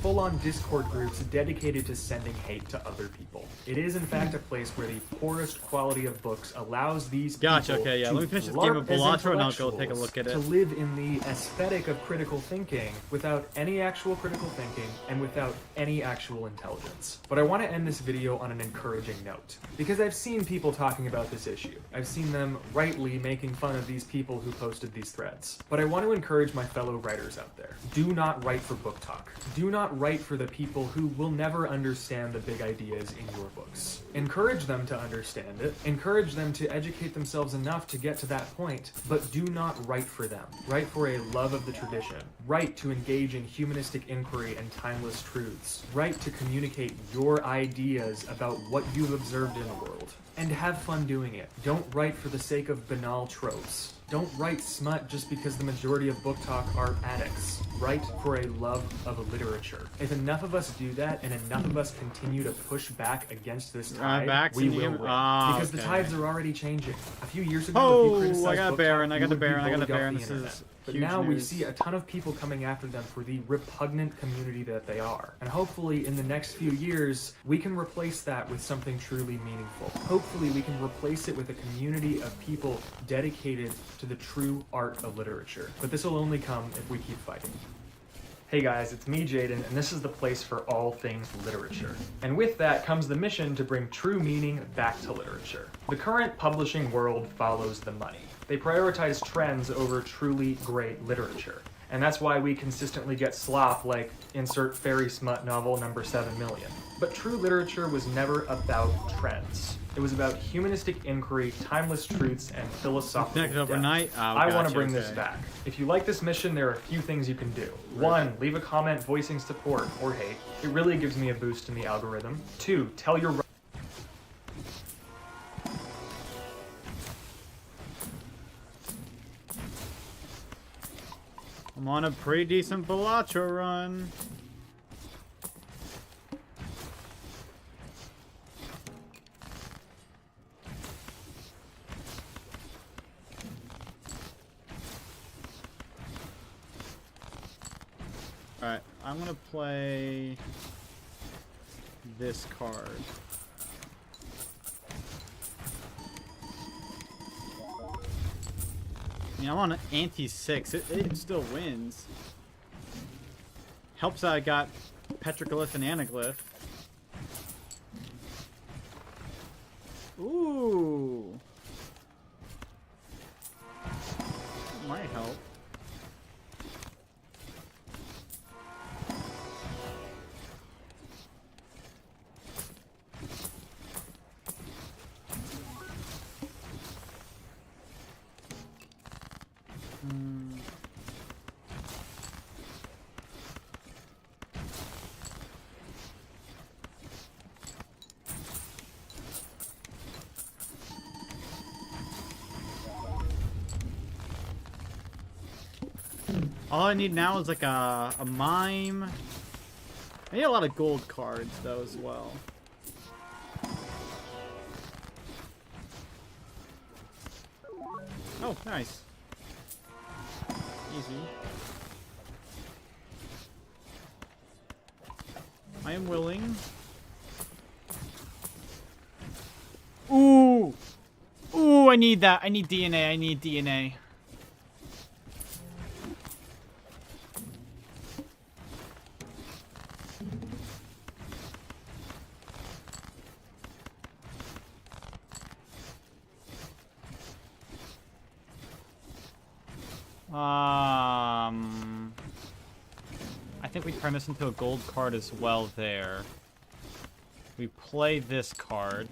Full-on Discord groups dedicated to sending hate to other people. It is in fact a place where the poorest quality of books allows these Gotcha, people okay, yeah. to Let me finish this LARP game of as Balatro and I'll go take a intellectuals, look at it. to live in the aesthetic of critical thinking without any actual critical thinking and without any actual intelligence. But I want to end this video on an encouraging note, because I've seen people talking about this issue. I've seen them rightly making fun of these people who posted these threads. But I want to encourage my fellow writers out there. Do not write for Book Talk. Do not write for the people who will never understand the big ideas in your books. Encourage them to understand it. Encourage them to educate themselves enough to get to that point, but do not write for them. Write for a love of the tradition. Write to engage in humanistic inquiry and timeless truths. Write to communicate your ideas about what you've observed in the world. And have fun doing it. Don't write for the sake of banal tropes. Don't write smut just because the majority of Book Talk are addicts. Write for a love of literature. If enough of us do that, and enough of us continue to push back against this tide, we will win. Because the tides are already changing. A few years ago, if you criticized I got a Book Baron, Talk, I got you a would be Baron, I got a bullied off Baron. the This internet. is But huge now we news. see a ton of people coming after them for the repugnant community that they are. And hopefully in the next few years, we can replace that with something truly meaningful. Hopefully we can replace it with a community of people dedicated to the true art of literature. But this will only come if we keep fighting. Hey guys, it's me, Jaden, and this is the place for all things literature. And with that comes the mission to bring true meaning back to literature. The current publishing world follows the money. They prioritize trends over truly great literature. And that's why we consistently get slop like insert fairy smut novel number 7 million. But true literature was never about trends. It was about humanistic inquiry, timeless truths, and philosophical Next depth. overnight? Oh, I want gotcha, to bring this okay. back. If you like this mission, there are a few things you can do. 1, leave a comment voicing support or hate. It really gives me a boost in the algorithm. 2, tell your I'm on a pretty decent Balatro run. Alright, I'm gonna play this card. I mean, I'm on an anti-6. It still wins. Helps that I got Petroglyph and Anaglyph. Ooh. That might help. All I need now is like a mime I need a lot of gold cards, though, as well. Oh, nice. Easy. I am willing. Ooh! Ooh, I need that. I need DNA. I need DNA. I think we turn this into a gold card as well there. We play this card.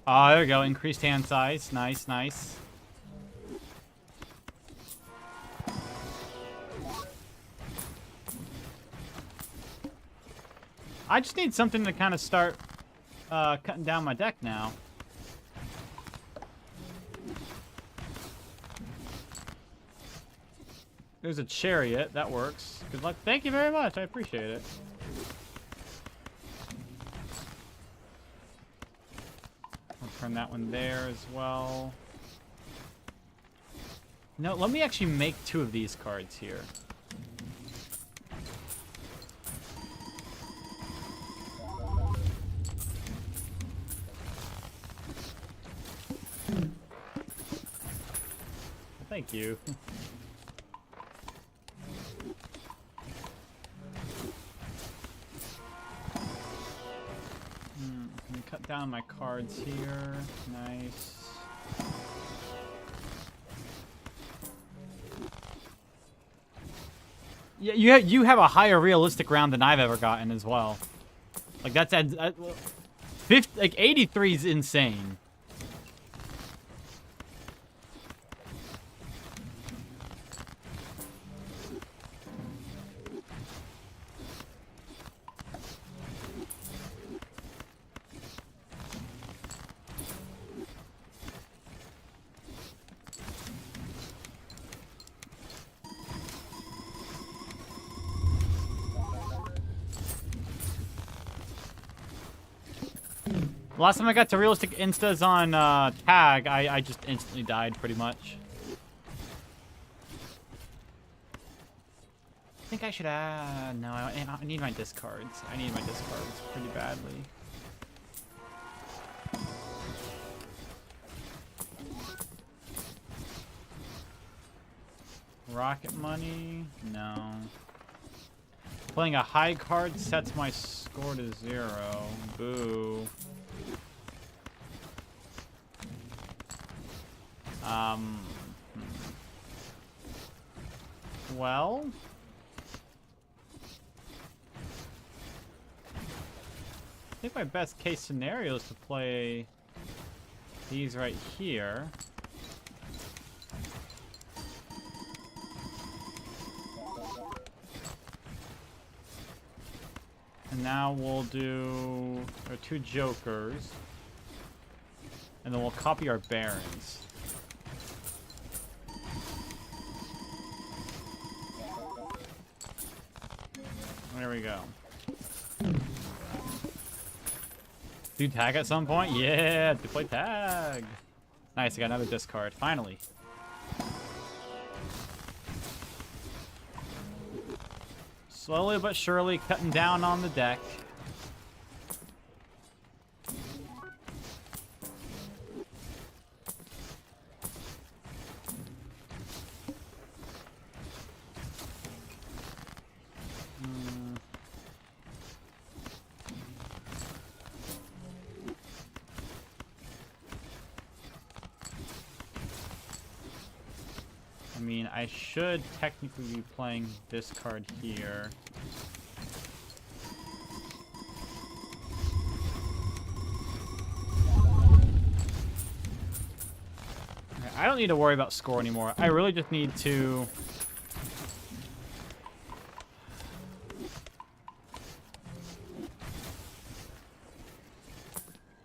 Ah, there we go. Increased hand size. Nice, nice. I just need something to kind of start cutting down my deck now. There's a chariot. That works. Good luck. Thank you very much. I appreciate it. I'll turn that one there as well. No, let me actually make 2 of these cards here. Thank you. Can we cut down my cards here? Nice. Yeah, you have a higher realistic round than I've ever gotten as well. Like that's at 50, like 83 is insane. Last time I got to realistic instas on tag, I just instantly died pretty much. I think I should add... No, I need my discards. I need my discards pretty badly. Rocket money? No. Playing a high card sets my score to 0. Boo. Well... I think my best case scenario is to play these right here. And now we'll do our 2 jokers. And then we'll copy our barons. There we go. Do tag at some point? Yeah, to play tag. Nice, I got another discard. Finally. Slowly but surely cutting down on the deck. I mean, I should technically be playing this card here. Okay, I don't need to worry about score anymore. I really just need to...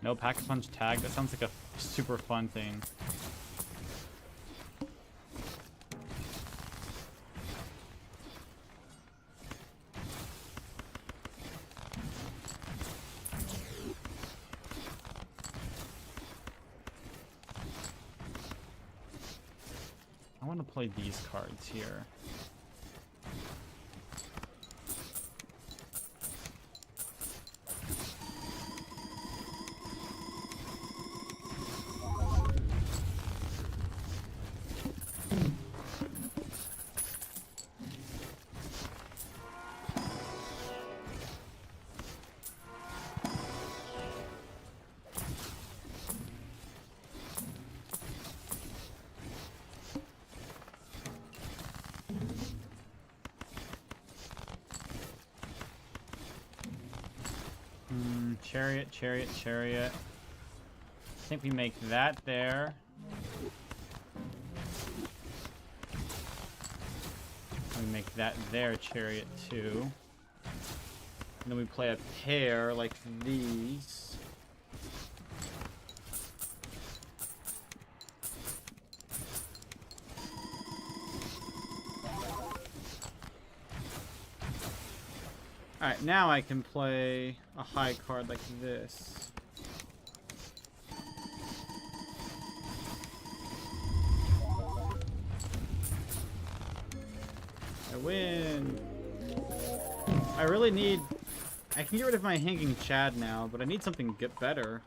No Pack-a-Punch tag? That sounds like a super fun thing. I want to play these cards here. Chariot, chariot, chariot. I think we make that there. We make that there, chariot too. And then we play a pair like these. Alright, now I can play a high card like this. I win! I really need... I can get rid of my Hanging Chad now, but I need something get better.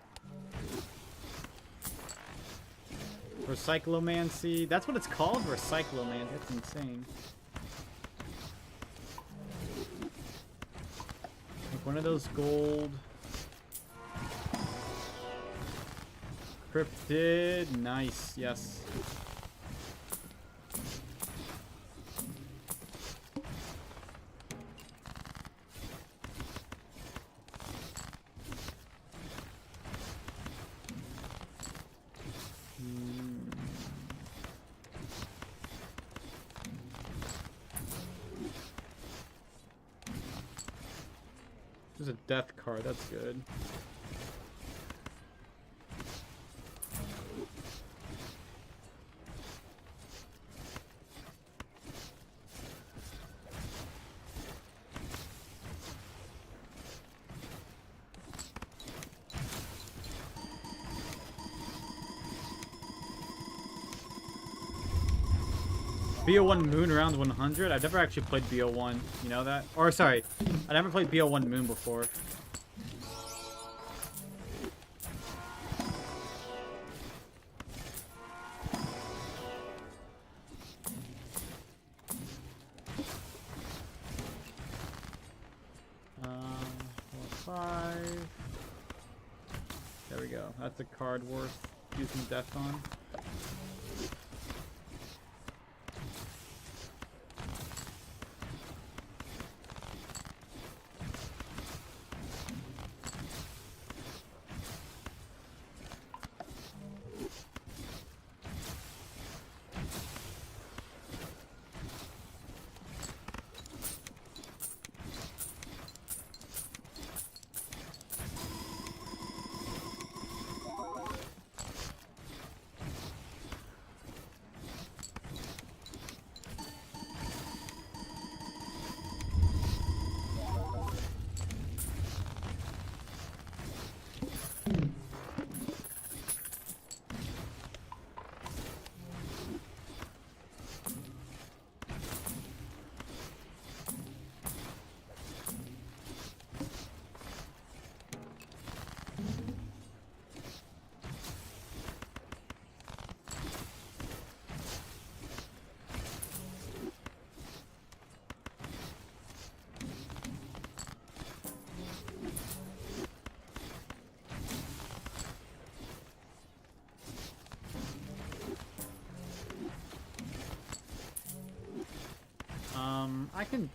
Recyclomancy. That's what it's called? Recyclomancy. That's insane. One of those gold. Cryptid. Nice. Yes. There's a death card, that's good. BO1 Moon around 100? I've never actually played BO1, you know that? Or sorry, I never played BO1 Moon before. Five. There we go. That's a card worth using death on.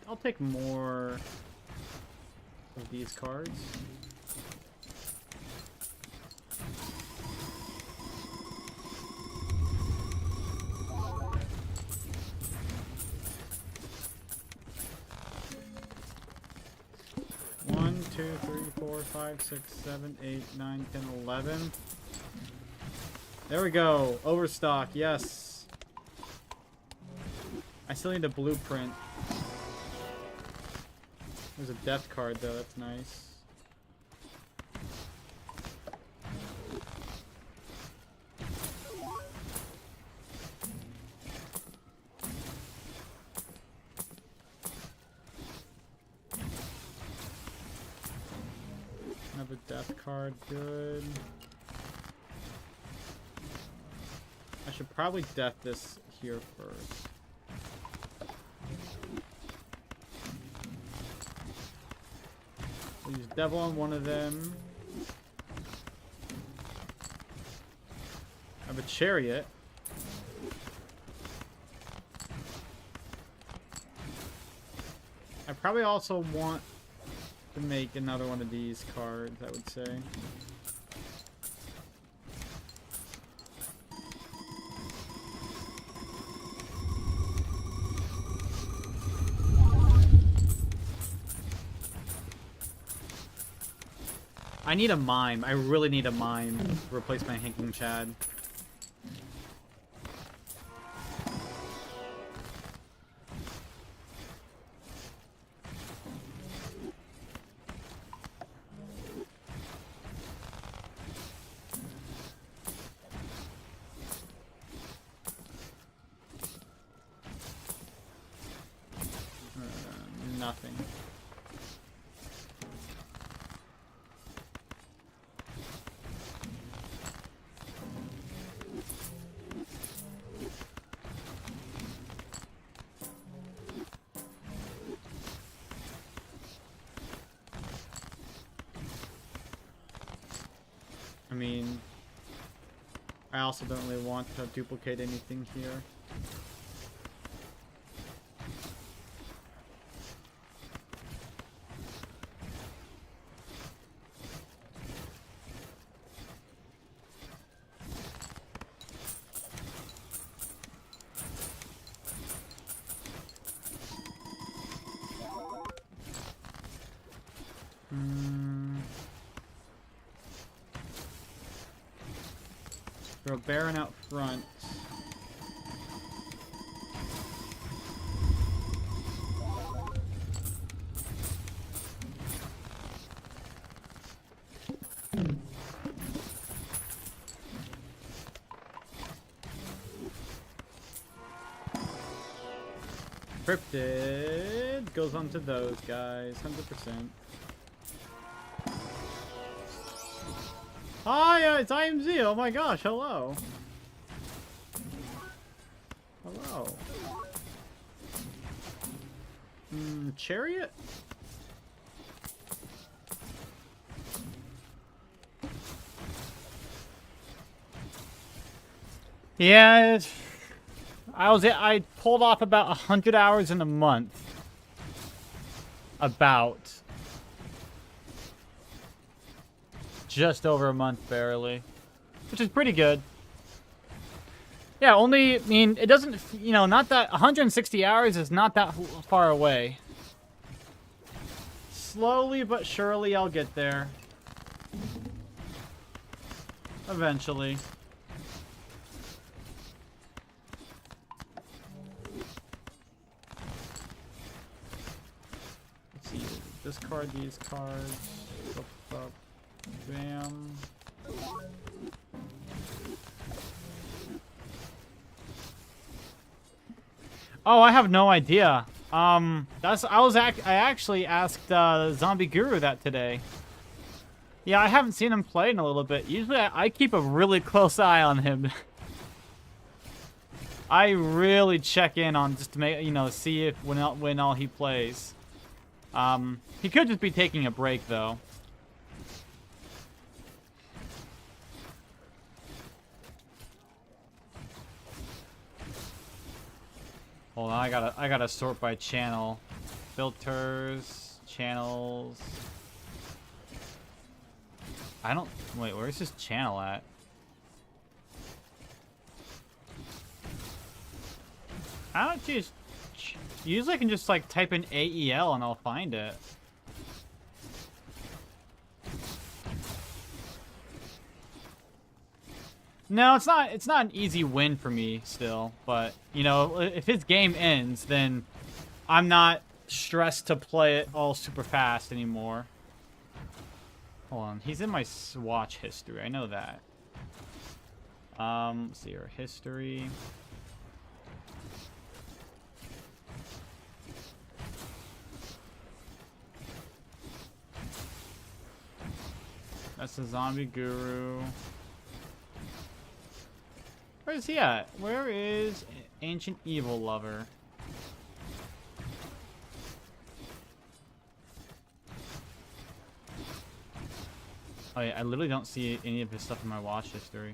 I'll take more of these cards. One, 2, 3, 4, 5, 6, 7, 8, 9, 10, 11. There we go. Overstock, yes. I still need a blueprint. There's a death card though, that's nice. Another death card, good. I should probably death this here first. We'll use devil on one of them. I have a chariot. I probably also want to make another one of these cards, I would say. I need a mime. I really need a mime to replace my Hinking Chad. Nothing. I mean, I also don't really want to duplicate anything here. Throw Baron out front. Cryptid goes on to those guys, 100%. Hi, it's IMZ. Oh my gosh, hello. Hello. Chariot? Yeah, I pulled off about 100 hours in a month. About. Just over a month, barely. Which is pretty good. Yeah, only, I mean, it doesn't, you know, not that, 160 hours is not that far away. Slowly but surely I'll get there. Eventually. Let's see, discard these cards. Up. Bam. Oh, I have no idea. I actually asked Zombie Guru that today. Yeah, I haven't seen him play in a little bit. Usually I keep a really close eye on him. I really check in on just to make, you know, see if when all he plays. He could just be taking a break though. Hold on, I gotta sort by channel. Filters, channels. Wait, where's this channel at? I don't just... Usually I can just like type in AEL and I'll find it. No, it's not. It's not an easy win for me still. But you know, if his game ends, then I'm not stressed to play it all super fast anymore. Hold on, he's in my Swatch history. I know that. Let's see your history. That's the zombie guru. Where is he at? Where is Ancient Evil Lover? Oh, yeah, I literally don't see any of his stuff in my watch history.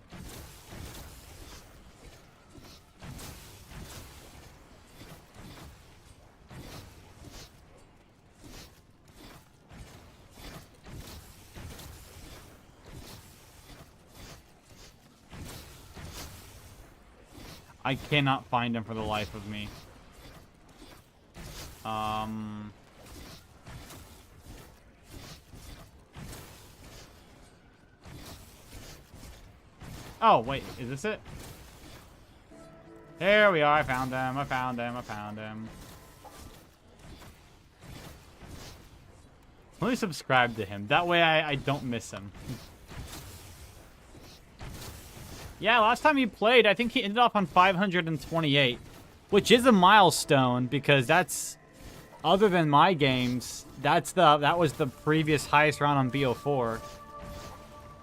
I cannot find him for the life of me. Oh, wait, is this it? There we are, I found him, I found him, I found him. Let me subscribe to him. That way I don't miss him. Yeah, last time he played, I think he ended up on 528, which is a milestone because that's, other than my games, that was the previous highest round on BO4.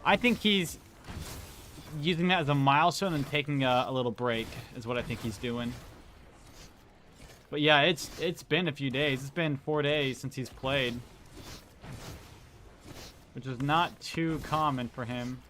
I think he's using that as a milestone and taking a little break is what I think he's doing. But yeah, it's been a few days. It's been 4 days since he's played, which is not too common for him.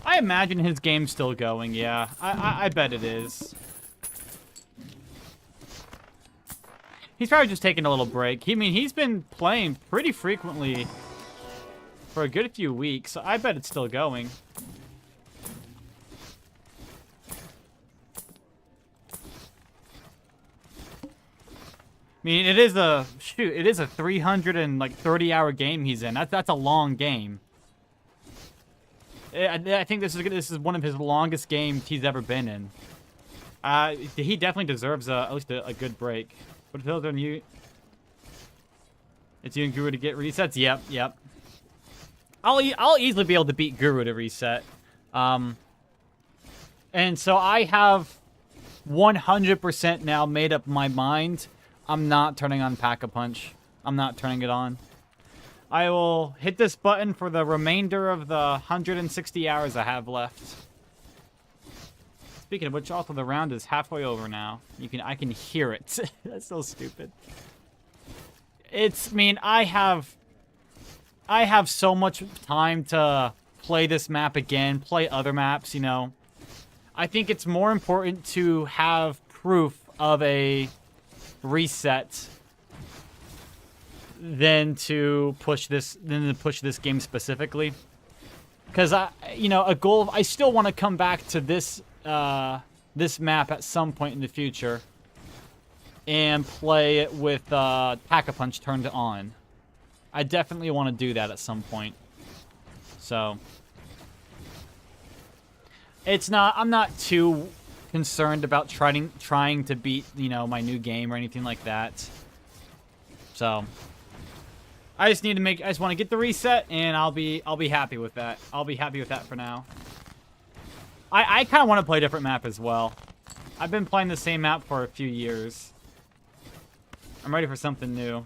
I imagine his game's still going, yeah. I bet it is. He's probably just taking a little break. I mean, he's been playing pretty frequently for a good few weeks, so I bet it's still going. I mean, it is a 330-hour game he's in. That's a long game. I think this is one of his longest games he's ever been in. He definitely deserves at least a good break. But if those are new, it's you and Guru to get resets. Yep. I'll easily be able to beat Guru to reset. And so I have 100% now made up my mind. I'm not turning on Pack-a-Punch. I'm not turning it on. I will hit this button for the remainder of the 160 hours I have left. Speaking of which, also the round is halfway over now. I can hear it. That's so stupid. I mean, I have so much time to play this map again, play other maps, you know. I think it's more important to have proof of a reset than to push this game specifically, because I still want to come back to this this map at some point in the future and play it with Pack-a-Punch turned on. I definitely want to do that at some point. So I'm not too concerned about trying to beat, you know, my new game or anything like that. So I just want to get the reset, and I'll be happy with that. I'll be happy with that for now. I kind of want to play a different map as well. I've been playing the same map for a few years. I'm ready for something new.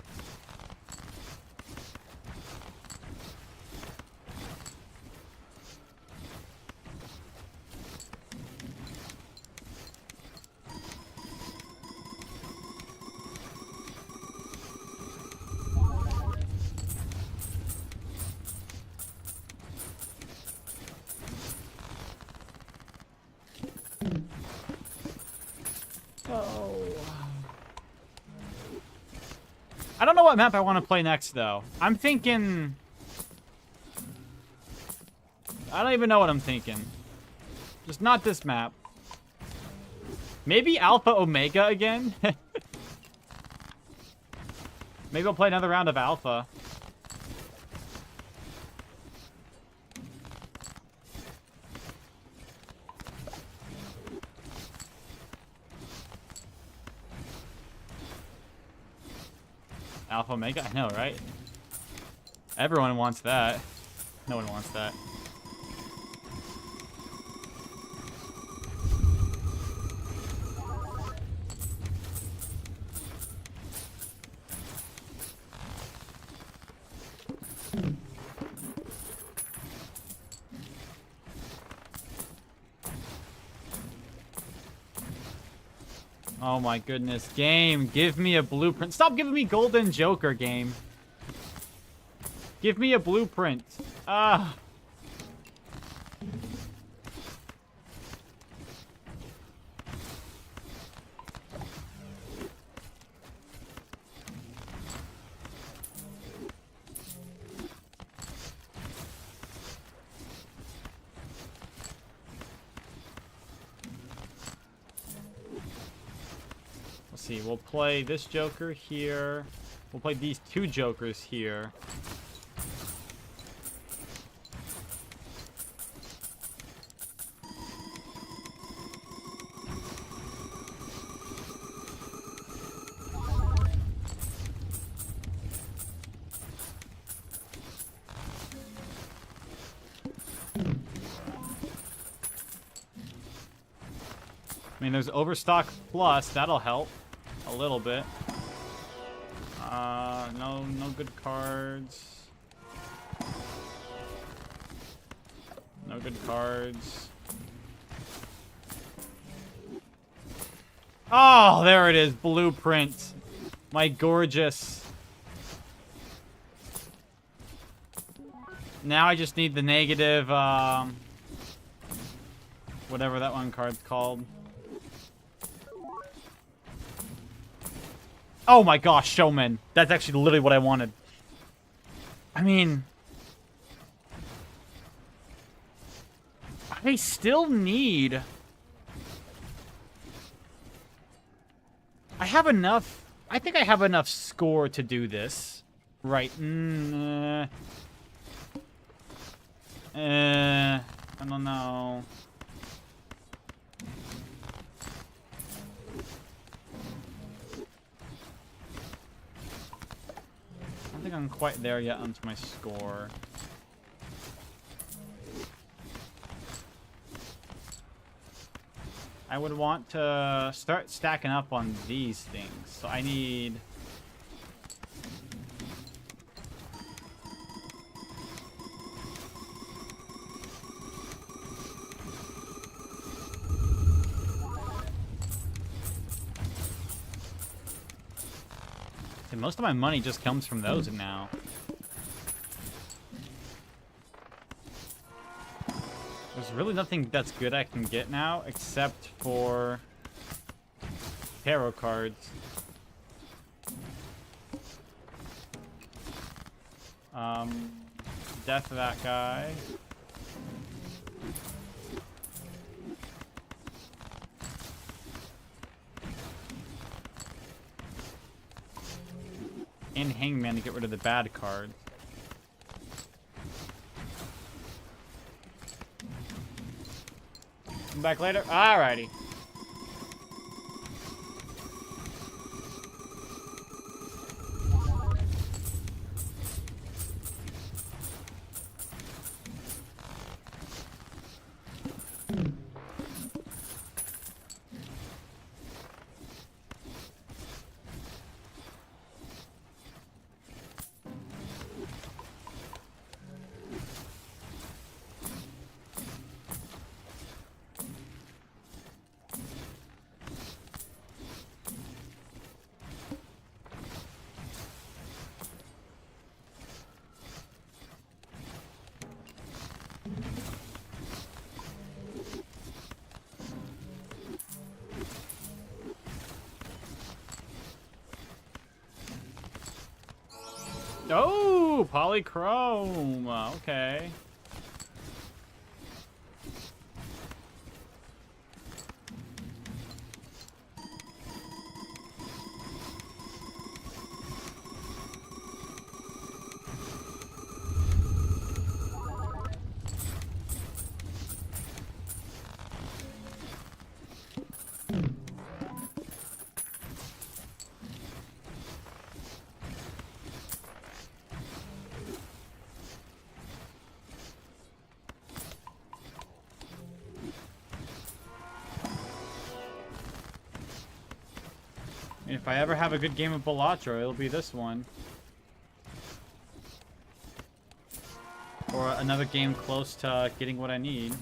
I don't know what map I want to play next, though. I'm thinking... I don't even know what I'm thinking. Just not this map. Maybe Alpha Omega again? Maybe I'll play another round of Alpha. Alpha Omega? I know, right? Everyone wants that. No one wants that. Oh my goodness. Game, give me a blueprint. Stop giving me Golden Joker, game. Give me a blueprint. Ah. Let's see, we'll play this Joker here. We'll play these two Jokers here. I mean, there's Overstock Plus. That'll help a little bit. No good cards. No good cards. Oh, there it is. Blueprint. My gorgeous. Now I just need the negative, whatever that one card's called. Oh my gosh, Showman. That's actually literally what I wanted. I mean... I still need... I have enough... I think I have enough score to do this. Right. I don't know. I don't think I'm quite there yet onto my score. I would want to start stacking up on these things. So I need... See, most of my money just comes from those now. There's really nothing that's good I can get now, except for tarot cards. Death of that guy. And Hangman to get rid of the bad card. Come back later? Alrighty. Oh, polychrome. Okay. And if I ever have a good game of Balatro, it'll be this one. Or another game close to getting what I need.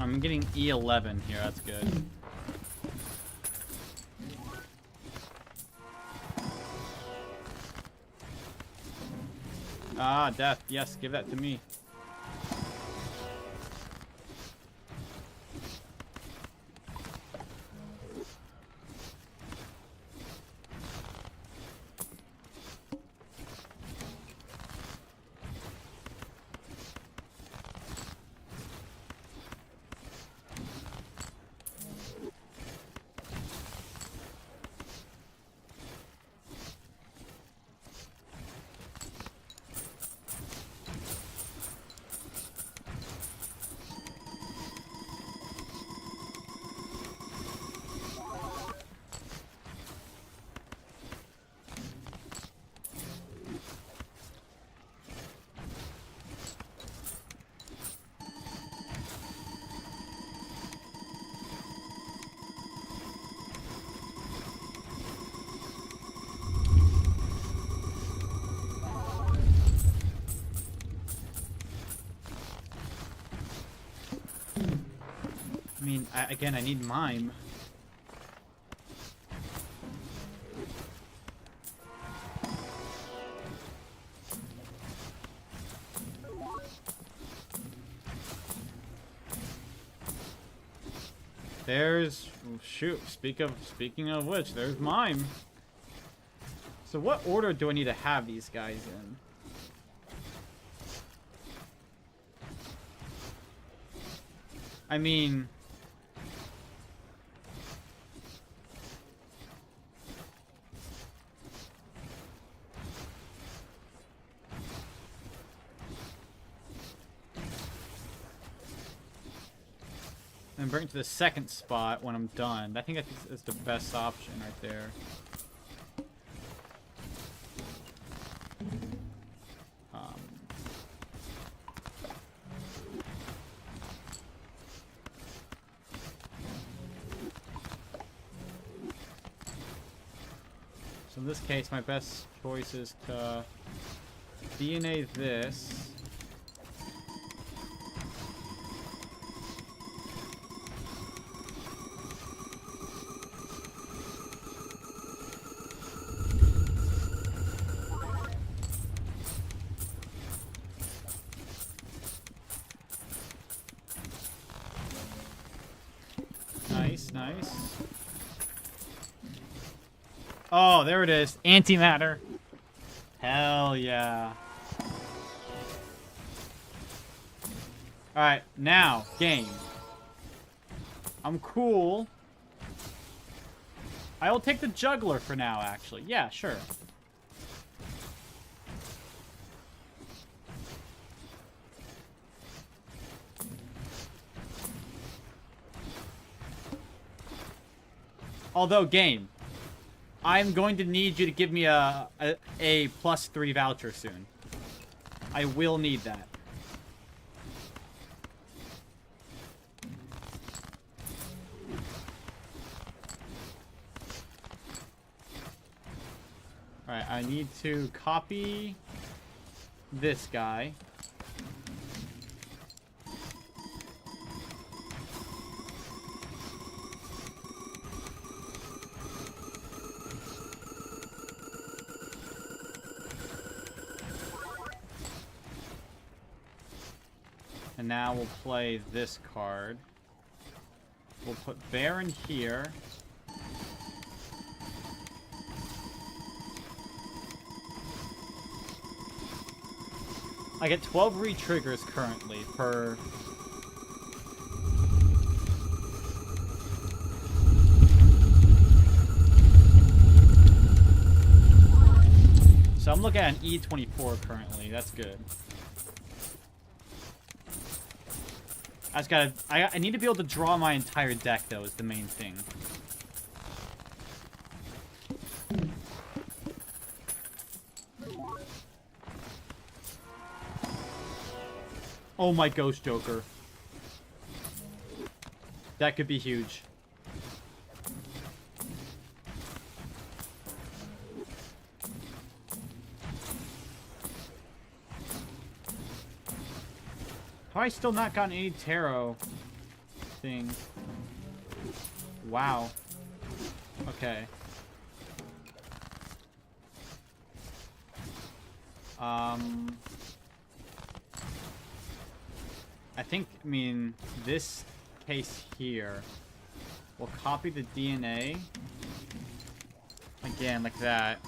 I'm getting E11 here, that's good. Ah, death. Yes, give that to me. I mean, again, I need mime. There's shoot. Speaking of which, there's mime. So what order do I need to have these guys in? I mean, and bring it to the second spot when I'm done. I think that's the best option right there. So in this case, my best choice is to DNA this. Nice, nice. Oh, there it is. Antimatter. Hell yeah. Alright, now, game. I'm cool. I will take the juggler for now, actually. Yeah, sure. Although, game, I'm going to need you to give me a +3 voucher soon. I will need that. Alright, I need to copy this guy. And now we'll play this card. We'll put Baron here. I get 12 re-triggers currently per... I'm looking at an E24 currently. That's good. I just gotta... I need to be able to draw my entire deck, though, is the main thing. Oh my Ghost Joker. That could be huge. How have I still not gotten any tarot things? Wow. Okay. I think, I mean, this case here will copy the DNA again, like that.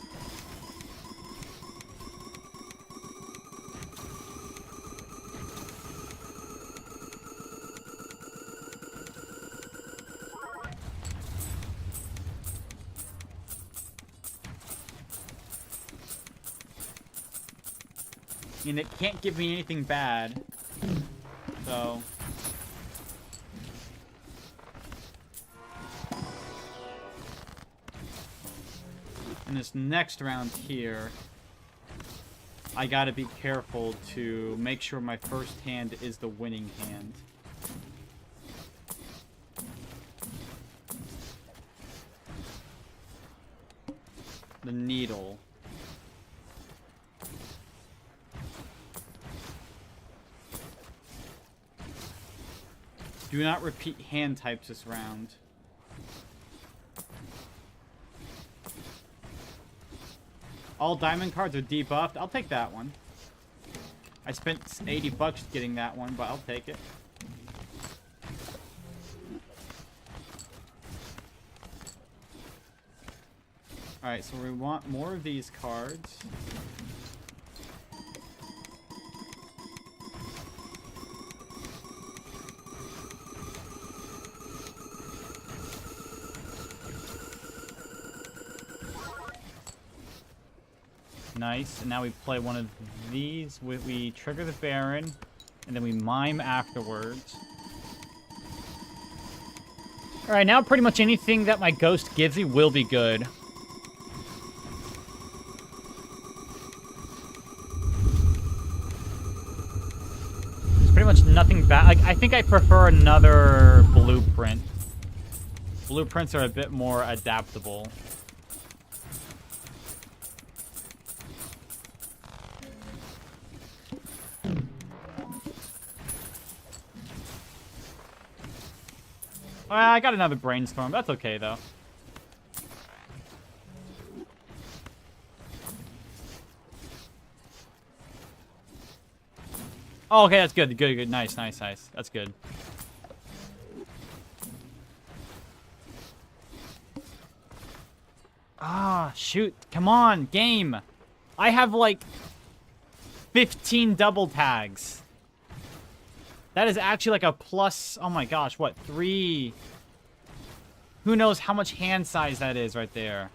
I mean, it can't give me anything bad. So... in this next round here, I gotta be careful to make sure my first hand is the winning hand. The needle. Do not repeat hand types this round. All diamond cards are debuffed. I'll take that one. I spent 80 bucks getting that one, but I'll take it. Alright, so we want more of these cards. Nice, and now we play one of these. We trigger the Baron, and then we mime afterwards. Alright, now pretty much anything that my ghost gives me will be good. There's pretty much nothing bad. Like, I think I prefer another blueprint. Blueprints are a bit more adaptable. I got another brainstorm. That's okay, though. Oh, okay, that's good. Good. Nice. That's good. Ah, shoot. Come on, game. I have, like, 15 double tags. That is actually like a plus, oh my gosh, what, 3? Who knows how much hand size that is right there.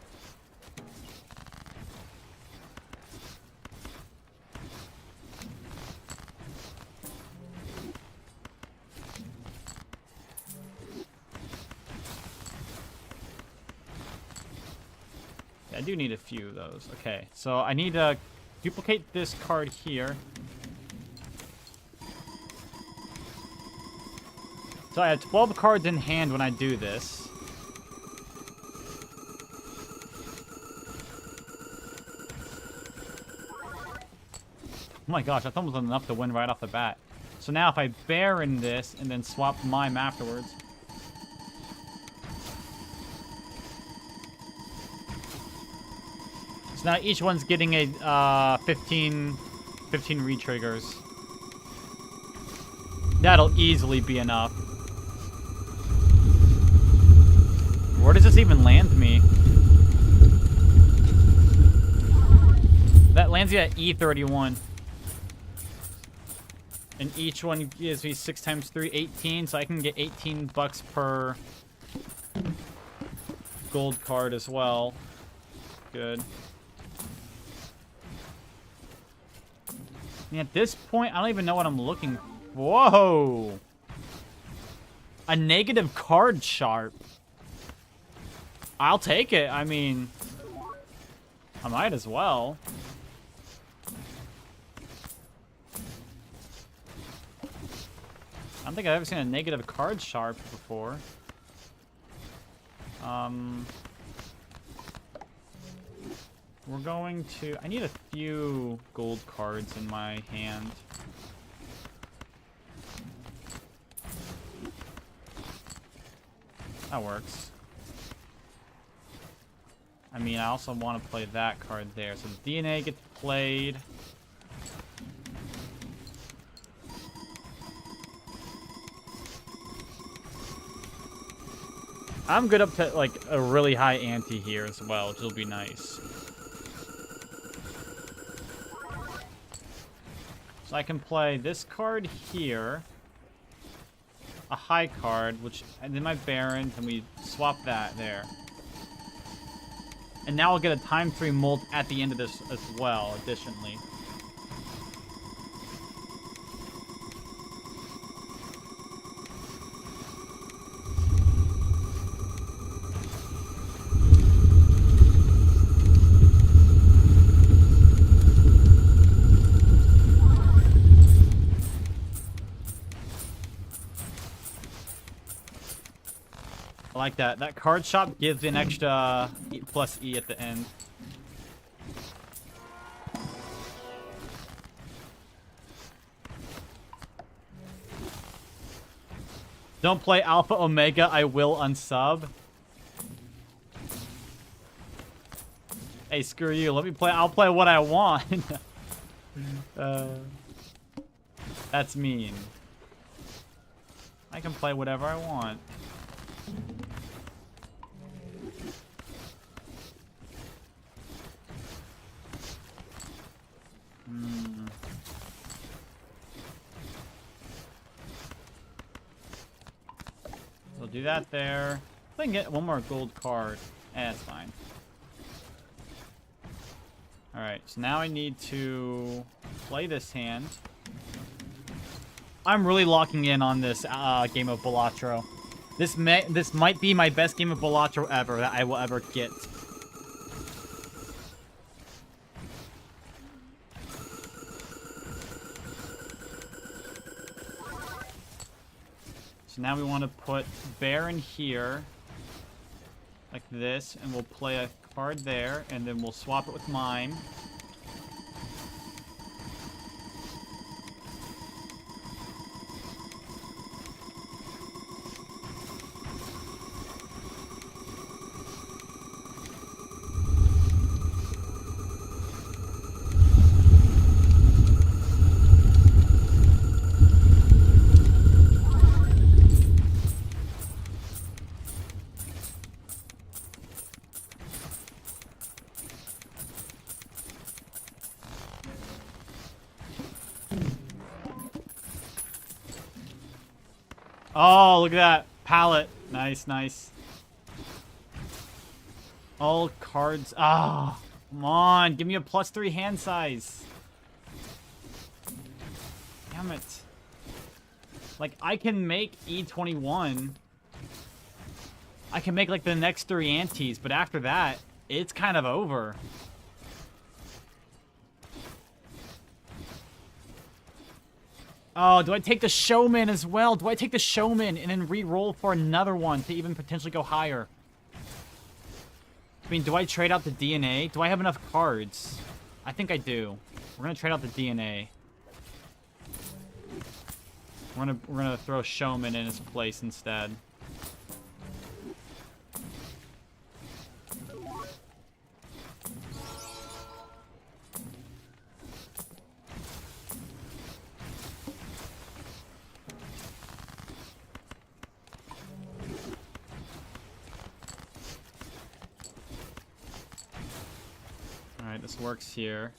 Yeah, I do need a few of those. Okay, so I need to duplicate this card here. So I have 12 cards in hand when I do this. Oh my gosh, that's almost enough to win right off the bat. So now if I Baron this and then swap mime afterwards. So now each one's getting a 15 re-triggers. That'll easily be enough. Where does this even land me? That lands you at E31. And each one gives me 6 times 3, 18, so I can get 18 bucks per gold card as well. Good. mean, at this point, I don't even know what I'm looking. Whoa! A negative card sharp. I'll take it. I mean, I might as well. I don't think I've ever seen a negative card sharp before. We're going to... I need a few gold cards in my hand. That works. I mean, I also want to play that card there. So the DNA gets played. I'm good up to, like, a really high ante here as well, which will be nice. So I can play this card here. A high card, which... And then my Baron, and we swap that there. And now I'll get a time 3 molt at the end of this as well, additionally. I like that. That card shop gives an extra plus E at the end. Don't play Alpha Omega, I will unsub. Hey, screw you. Let me play. I'll play what I want. That's mean. I can play whatever I want. We'll do that there. I can get one more gold card. That's fine. Alright, so now I need to play this hand. I'm really locking in on this game of Balatro. This might be my best game of Balatro ever that I will ever get. So now we want to put Baron here, like this, and we'll play a card there, and then we'll swap it with mine. Oh, look at that. Palette. Nice, nice. All cards. Ah, come on. Give me a +3 hand size. Damn it. Like, I can make E21. I can make, like, the next 3 antes, but after that, it's kind of over. Oh, do I take the Showman as well? Do I take the Showman and then re-roll for another one to even potentially go higher? I mean, do I trade out the DNA? Do I have enough cards? I think I do. We're gonna trade out the DNA. We're gonna throw Showman in his place instead. Alright, this works here.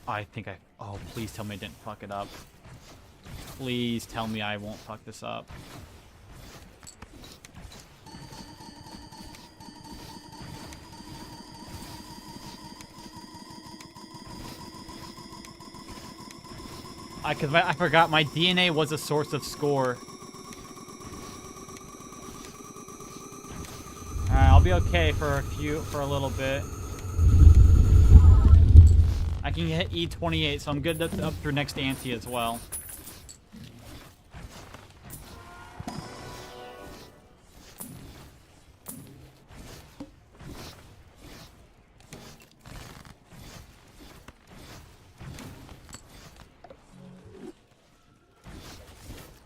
I think I... Oh, please tell me I didn't fuck it up. Please tell me I won't fuck this up. I forgot my DNA was a source of score. Alright, I'll be okay for a little bit. I can hit E28, so I'm good up through next ante as well.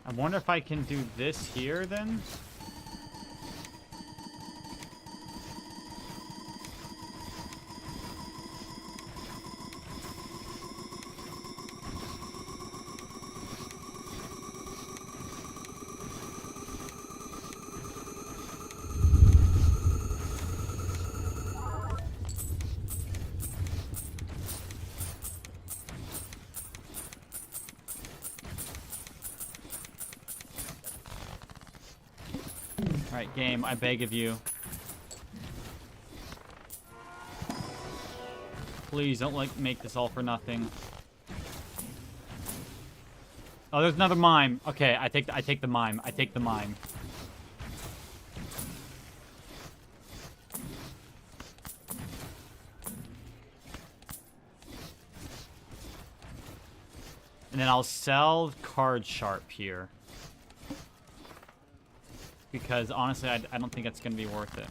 I wonder if I can do this here then. Alright, game, I beg of you. Please don't make this all for nothing. Oh, there's another mime. Okay, I take the mime. I take the mime. And then I'll sell Card Sharp here. Because honestly, I don't think it's going to be worth it.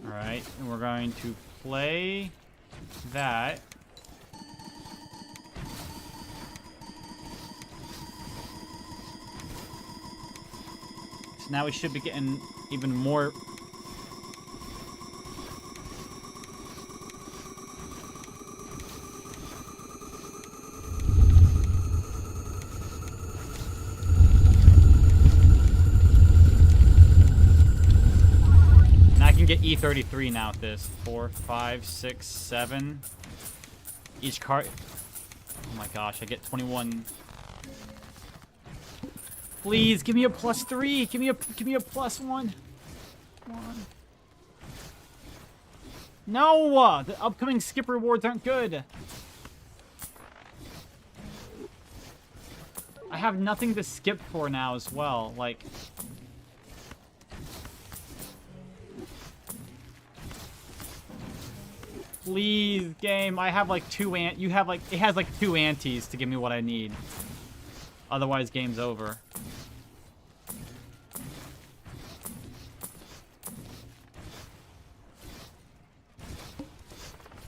Alright, and we're going to play that. So now we should be getting even more. Now I can get E33 now with this. 4, 5, 6, 7. Each card. Oh my gosh, I get 21. Please give me a +3. Give me a +1. No, the upcoming skip rewards aren't good. I have nothing to skip for now as well. Like, please, game. I have like you have like it has like 2 antes to give me what I need. Otherwise, game's over.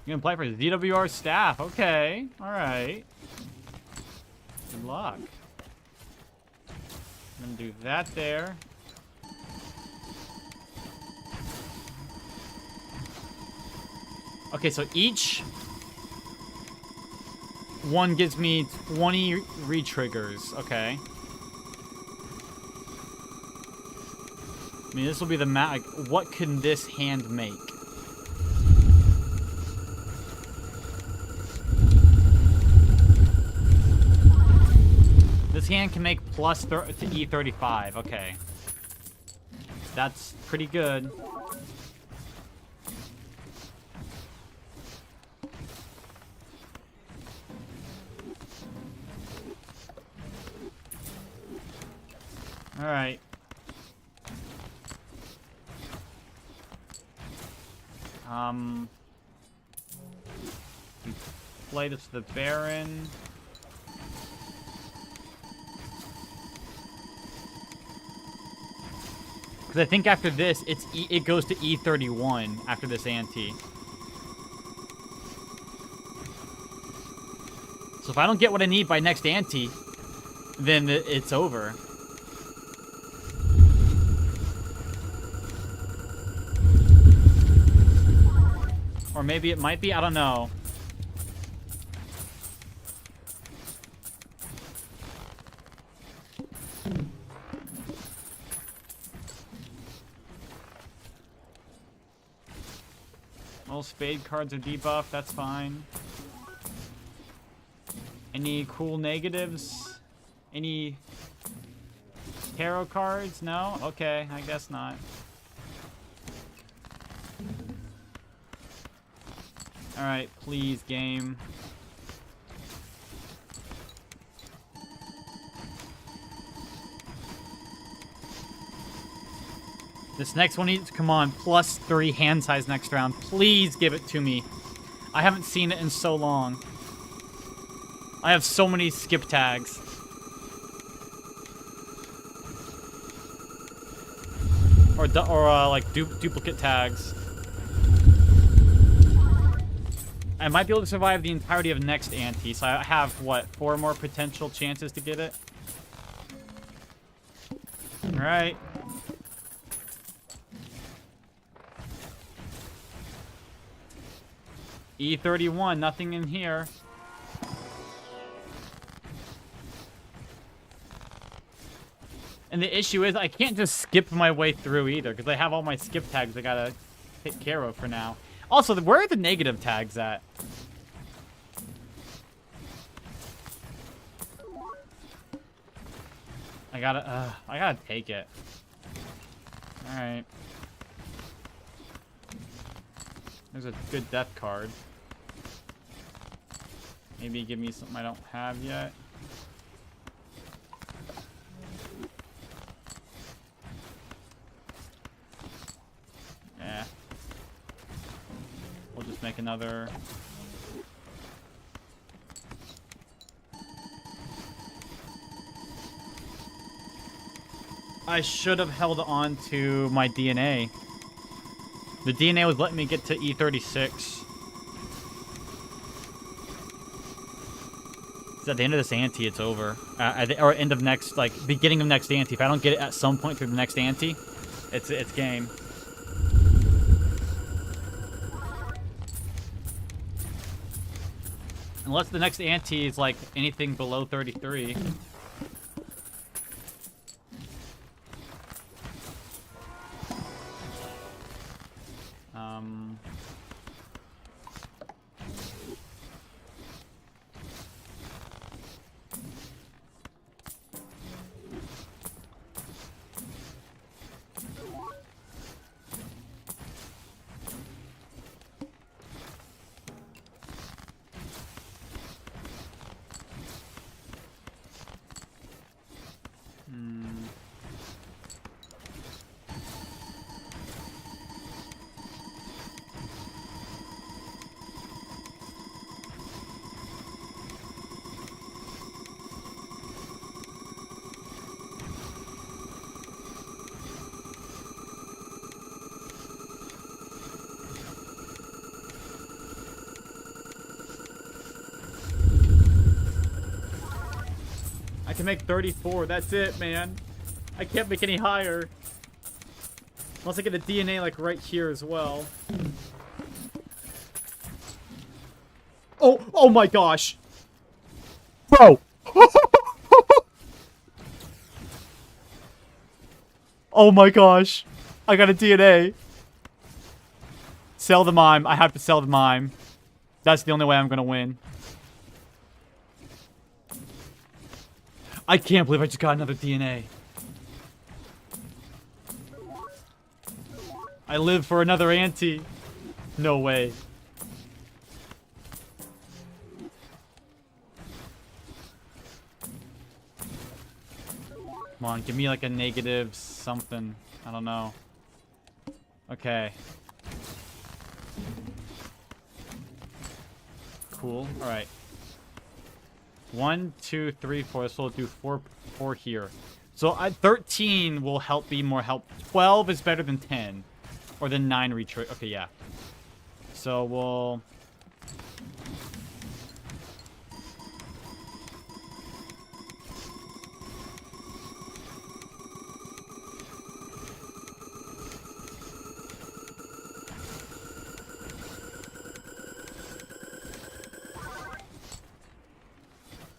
You're gonna play for ZWR staff. Okay. Alright. Good luck. I'm gonna do that there. Okay, so each one gives me 20 re-triggers. Okay. I mean, this will be the like, what can this hand make? This hand can make plus to E35. Okay. That's pretty good. Alright. Play this to the Baron. Because I think after this, it goes to E31 after this ante. So if I don't get what I need by next ante, then it's over. Or maybe it might be, I don't know. All spade cards are debuffed, that's fine. Any cool negatives? Any tarot cards? No? Okay, I guess not. Alright, please, game. This next one needs to come on. +3 hand size next round. Please give it to me. I haven't seen it in so long. I have so many skip tags. Or like duplicate tags. I might be able to survive the entirety of next ante, so I have, what, 4 more potential chances to get it? Alright. E31, nothing in here. And the issue is I can't just skip my way through either, because I have all my skip tags I gotta take care of for now. Also, where are the negative tags at? I gotta take it. Alright. There's a good death card. Maybe give me something I don't have yet. Yeah. We'll just make another. I should have held on to my DNA. The DNA was letting me get to E36. It's at the end of this ante, it's over. Or end of next, like, beginning of next ante. If I don't get it at some point through the next ante, it's game. Unless the next ante is, like, anything below 33. I can make 34. That's it, man. I can't make any higher. Unless I get a DNA, like, right here as well. Oh my gosh. Bro. Oh my gosh. I got a DNA. Sell the mime. I have to sell the mime. That's the only way I'm gonna win. I can't believe I just got another DNA. I live for another ante. No way. Come on, give me like a negative something. I don't know. Okay. Cool. Alright. 1, 2, 3, 4. So we'll do 4 here. So 13 will help be more help. 12 is better than 10. Or than 9 retreat. Okay, yeah. So we'll...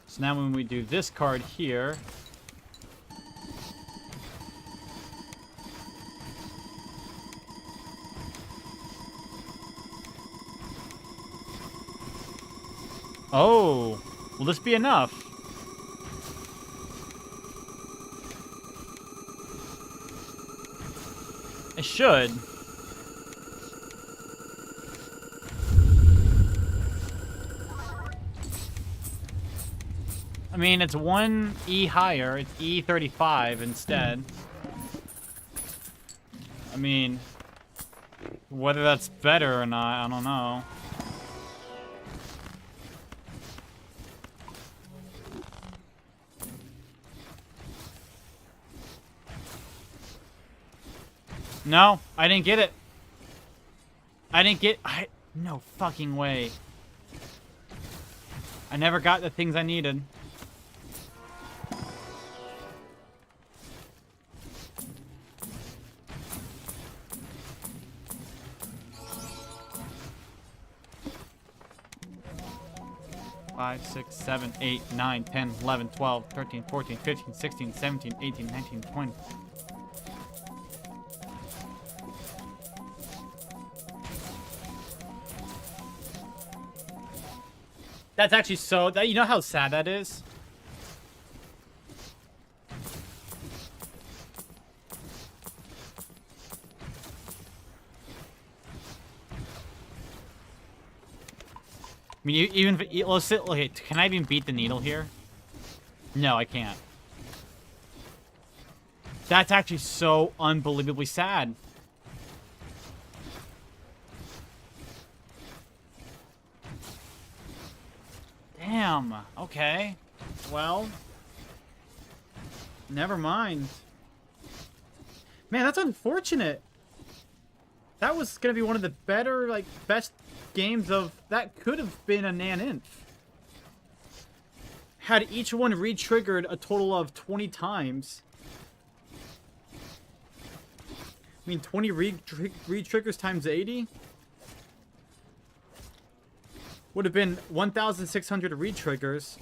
So now when we do this card here... Oh, will this be enough? It should. I mean, it's 1 E higher. It's E35 instead. I mean, whether that's better or not, I don't know. No, I didn't get it. No fucking way. I never got the things I needed. Five, 6, 7, 8, 9, 10, 11, 12, 13, 14, 15, 16, 17, 18, 19, 20. That's actually so... you know how sad that is? I mean, let's sit... Okay, can I even beat the needle here? No, I can't. That's actually so unbelievably sad. Damn. Okay. Well. Never mind. Man, that's unfortunate. That was gonna be one of the better, like, best games of... That could have been a Naninth. Had each one re-triggered a total of 20 times. I mean, 20 re-triggers times 80? Would have been 1,600 re-triggers.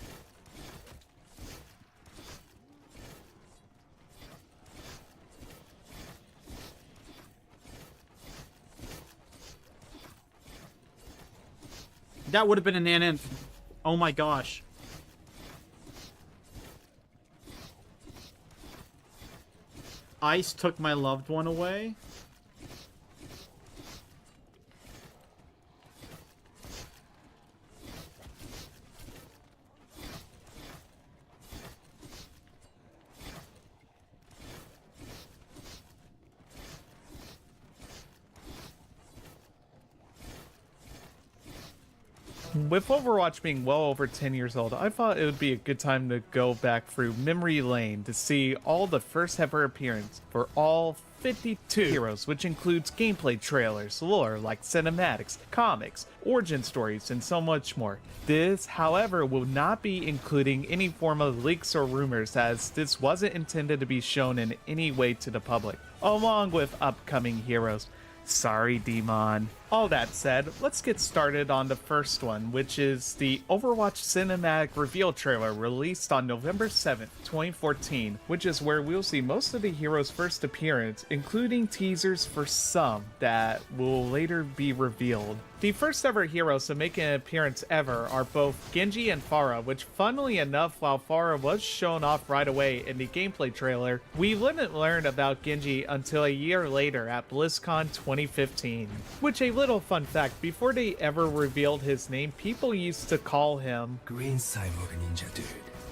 That would have been a Naninth. Oh my gosh. Ice took my loved one away. With Overwatch being well over 10 years old, I thought it would be a good time to go back through memory lane to see all the first ever appearance for all 52 heroes, which includes gameplay trailers, lore like cinematics, comics, origin stories, and so much more. This, however, will not be including any form of leaks or rumors, as this wasn't intended to be shown in any way to the public, along with upcoming heroes. Sorry, Demon. All that said, let's get started on the first one, which is the Overwatch Cinematic Reveal trailer released on November 7th, 2014, which is where we'll see most of the heroes' first appearance, including teasers for some that will later be revealed. The first ever heroes to make an appearance ever are both Genji and Pharah, which funnily enough, while Pharah was shown off right away in the gameplay trailer, we wouldn't learn about Genji until a year later at BlizzCon 2015. Which, a little fun fact, before they ever revealed his name, people used to call him Green Cyborg Ninja Dude.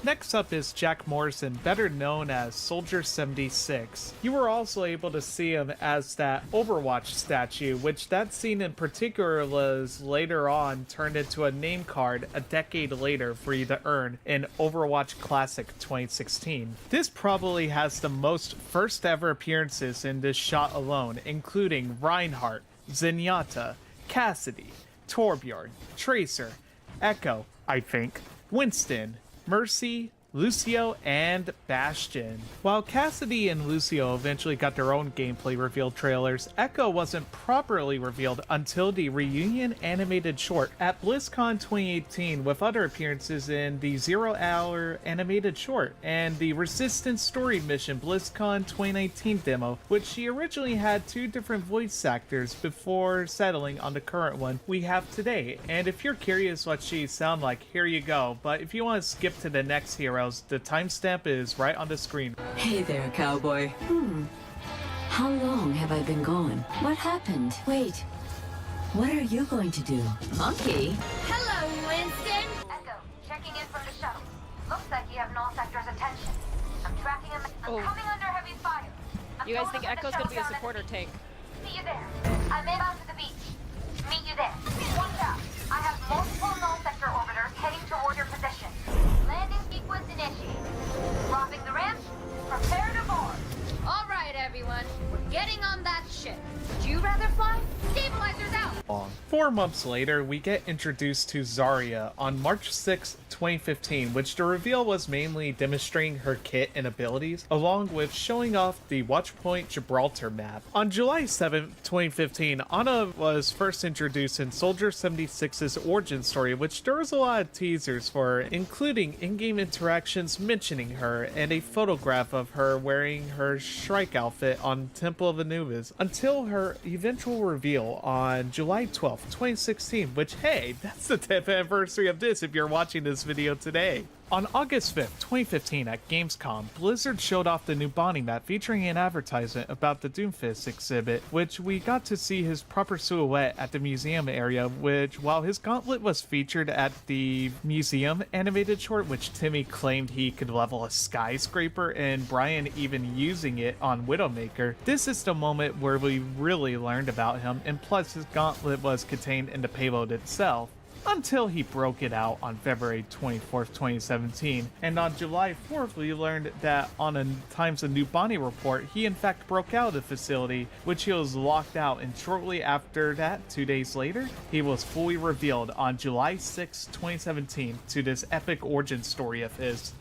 Next up is Jack Morrison, better known as Soldier 76. You were also able to see him as that Overwatch statue, which that scene in particular was later on turned into a name card a decade later for you to earn in Overwatch Classic 2016. This probably has the most first ever appearances in this shot alone, including Reinhardt, Zenyatta, Cassidy, Torbjorn, Tracer, Echo, I think, Winston, Mercy, Lucio and Bastion. While Cassidy and Lucio eventually got their own gameplay reveal trailers, Echo wasn't properly revealed until the reunion animated short at BlizzCon 2018, with other appearances in the 0 Hour animated short and the Resistance story mission BlizzCon 2019 demo, which she originally had 2 different voice actors before settling on the current one we have today. And if you're curious what she sound like, here you go. But if you want to skip to the next heroes, the timestamp is right on the screen. Hey there, cowboy. How long have I been gone? What happened? Wait. What are you going to do? Monkey? Hello, Winston! Echo, checking in from the shuttle. Looks like you have Null Sector's attention. I'm tracking him. I'm coming under heavy fire. You guys think Echo's gonna be a support or tank? See you there. I'm inbound to the beach. Meet you there. Watch out. I have multiple Null Sector orbiters heading toward your position. Landing sequence initiated. Dropping the ramp. Prepare to board. All right, everyone. We're getting on that ship. Would you rather fly? Stabilizers out. 4 months later, we get introduced to Zarya on March 6, 2015, which the reveal was mainly demonstrating her kit and abilities, along with showing off the Watchpoint Gibraltar map. On July 7, 2015, Ana was first introduced in Soldier 76's origin story, which there was a lot of teasers for, including in-game interactions mentioning her, and a photograph of her wearing her Shrike outfit on Temple of Anubis, until her eventual reveal on July 12, 2016, which, hey, that's the 10th anniversary of this if you're watching this video today. On August 5th, 2015 at Gamescom, Blizzard showed off the new Bonnie map featuring an advertisement about the Doomfist exhibit, which we got to see his proper silhouette at the museum area, which, while his gauntlet was featured at the museum animated short, which Timmy claimed he could level a skyscraper and Brian even using it on Widowmaker, this is the moment where we really learned about him, and plus his gauntlet was contained in the payload itself. Until he broke it out on February 24th, 2017. And on July 4th, we learned that on a Times of New Bonnie report, he in fact broke out of the facility, which he was locked out, and shortly after that, 2 days later, he was fully revealed on July 6, 2017 to this epic origin story of his.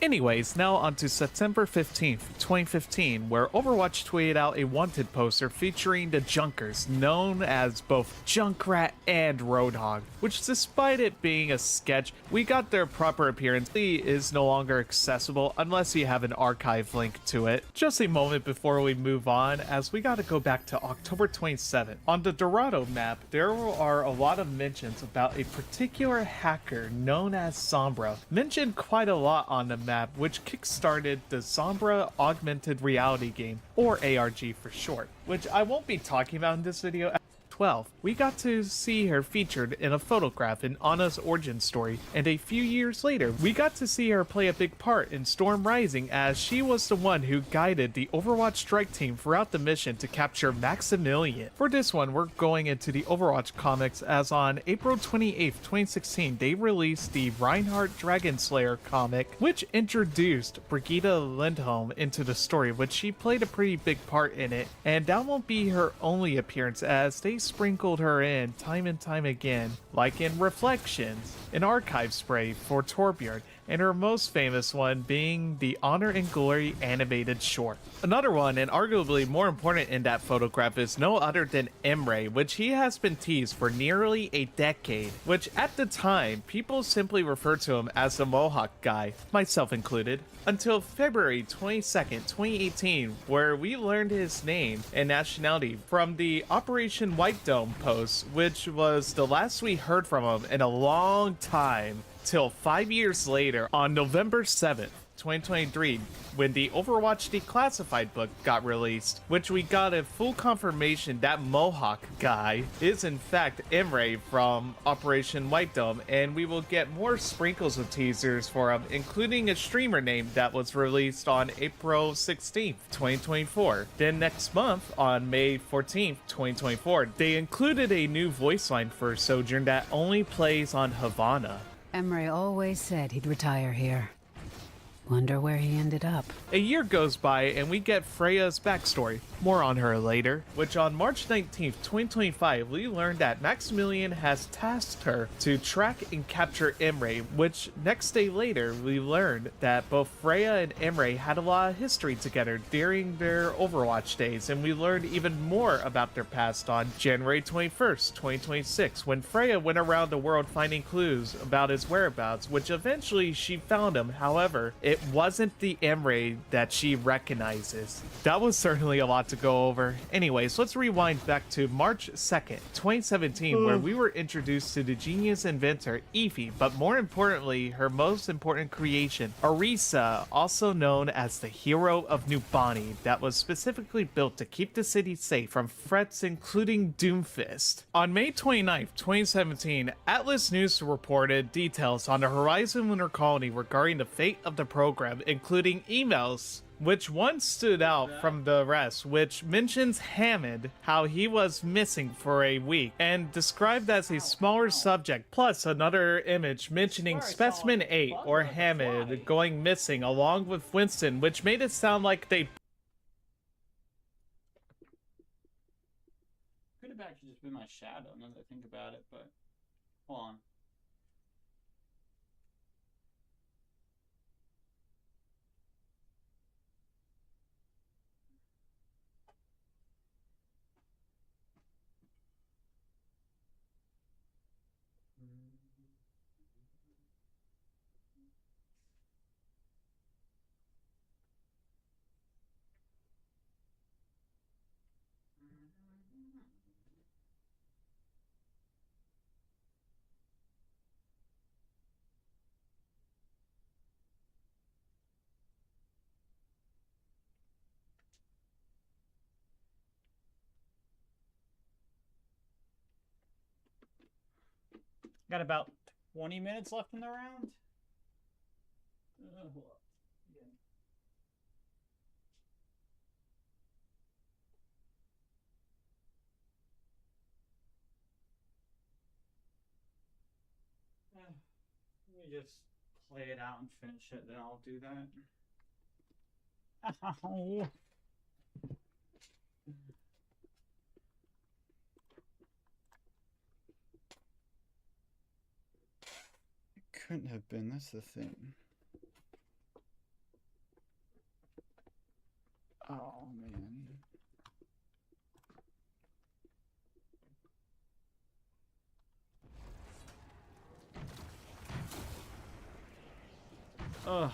Anyways, now on to September 15th, 2015, where Overwatch tweeted out a wanted poster featuring the Junkers, known as both Junkrat and Roadhog, which, despite it being a sketch, we got their proper appearance. It is no longer accessible unless you have an archive link to it. Just a moment before we move on, as we gotta go back to October 27th. On the Dorado map, there are a lot of mentions about a particular hacker known as Sombra, mentioned quite a lot on the map, which kickstarted the Sombra Augmented Reality game, or ARG for short, which I won't be talking about in this video. 12, we got to see her featured in a photograph in Ana's origin story, and a few years later, we got to see her play a big part in Storm Rising, as she was the one who guided the Overwatch strike team throughout the mission to capture Maximilian. For this one, we're going into the Overwatch comics, as on April 28th, 2016, they released the Reinhardt Dragonslayer comic, which introduced Brigitte Lindholm into the story, which she played a pretty big part in it, and that won't be her only appearance, as they sprinkled her in time and time again, like in Reflections, an archive spray for Torbjorn, and her most famous one being the Honor and Glory animated short. Another one, and arguably more important in that photograph, is no other than Emre, which he has been teased for nearly a decade, which at the time, people simply referred to him as the Mohawk guy, myself included, until February 22nd, 2018, where we learned his name and nationality from the Operation White Dome post, which was the last we heard from him in a long time, till 5 years later on November 7th, 2023, when the Overwatch Declassified book got released, which we got a full confirmation that Mohawk guy is in fact Emre from Operation White Dome, and we will get more sprinkles of teasers for him, including a streamer name that was released on April 16th, 2024. Then next month, on May 14th, 2024, they included a new voice line for Sojourn that only plays on Havana. Emre always said he'd retire here. Wonder where he ended up. A year goes by and we get Freya's backstory. More on her later, which on March 19th, 2025, we learned that Maximilian has tasked her to track and capture Imre, which next day later, we learned that both Freya and Imre had a lot of history together during their Overwatch days, and we learned even more about their past on January 21st, 2026, when Freya went around the world finding clues about his whereabouts, which eventually she found him. However, it wasn't the Imre that she recognizes. That was certainly a lot to go over. Anyways, let's rewind back to March 2nd, 2017, where we were introduced to the genius inventor, Efi, but more importantly, her most important creation, Orisa, also known as the Hero of Numbani, that was specifically built to keep the city safe from threats including Doomfist. On May 29th, 2017, Atlas News reported details on the Horizon Lunar Colony regarding the fate of the program, including emails which one stood out from the rest, which mentions Hammond, how he was missing for a week, and described as a smaller subject, plus another image mentioning Specimen 8 or Hammond going missing along with Winston, which made it sound like they Could have actually just been my shadow now that I think about it, but hold on. Got about 20 minutes left in the round. Hold up. Let me just play it out and finish it, then I'll do that. Ow. Couldn't have been, that's the thing. Oh man. Ugh.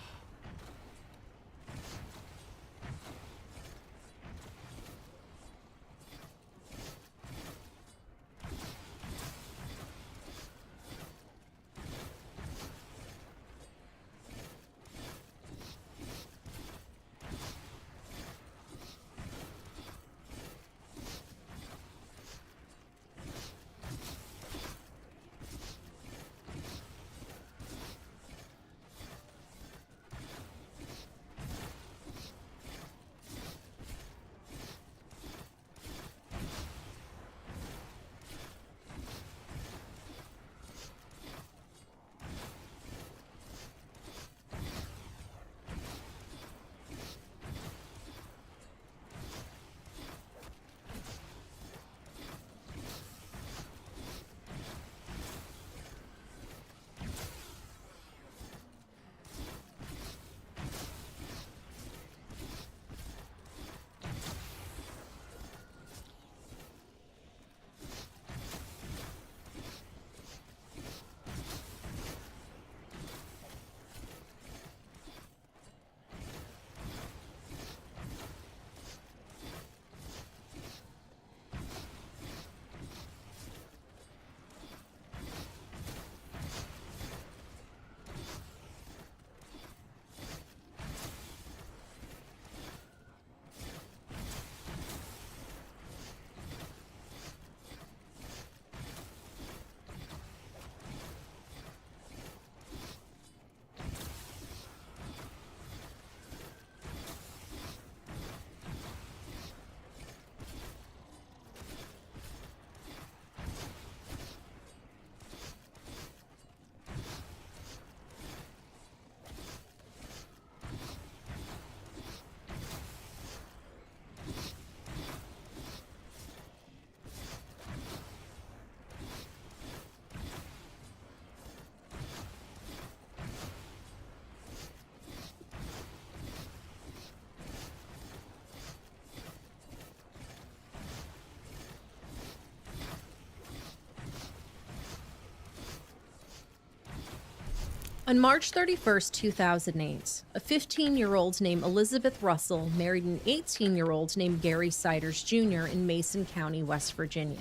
On March 31st, 2008, a 15-year-old named Elizabeth Russell married an 18-year-old named Gary Siders Jr. in Mason County, West Virginia.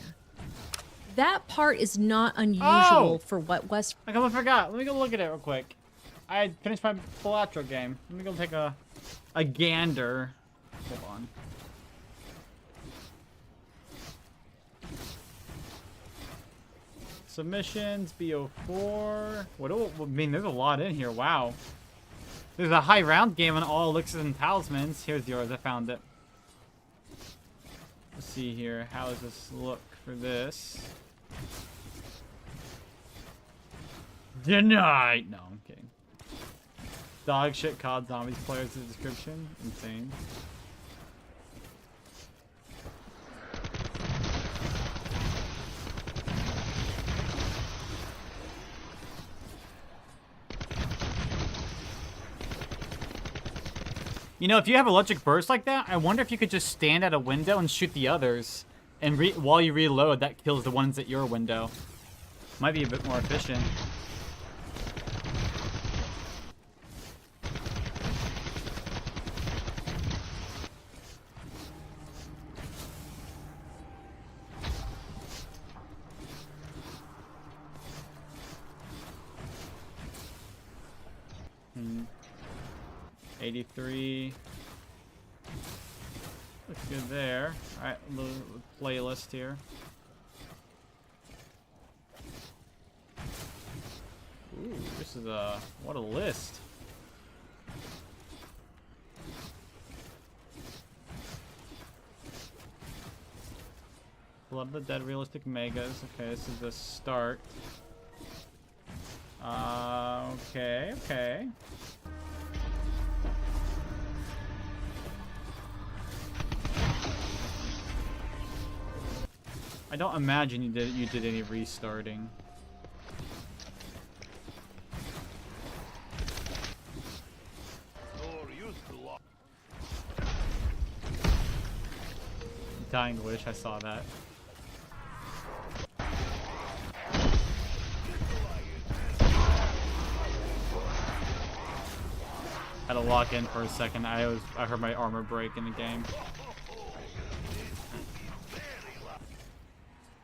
That part is not unusual for what West... I completely forgot. Let me go look at it real quick. I finished my Balatro game. Let me go take a gander. Hold on. Submissions, BO4. I mean, there's a lot in here. Wow. There's a high round game on all elixirs and talismans. Here's yours. I found it. Let's see here. How does this look for this? Denied. No, I'm kidding. Dog shit COD Zombies players in the description. Insane. You know, if you have electric burst like that, I wonder if you could just stand at a window and shoot the others. And while you reload, that kills the ones at your window. Might be a bit more efficient. Hmm. 83. Looks good there. Alright, little playlist here. Ooh, this is what a list. Love the Dead Realistic Megas. Okay, this is the start. Okay. I don't imagine you did any restarting. Dying Wish, I saw that. Had to lock in for a second. I heard my armor break in the game.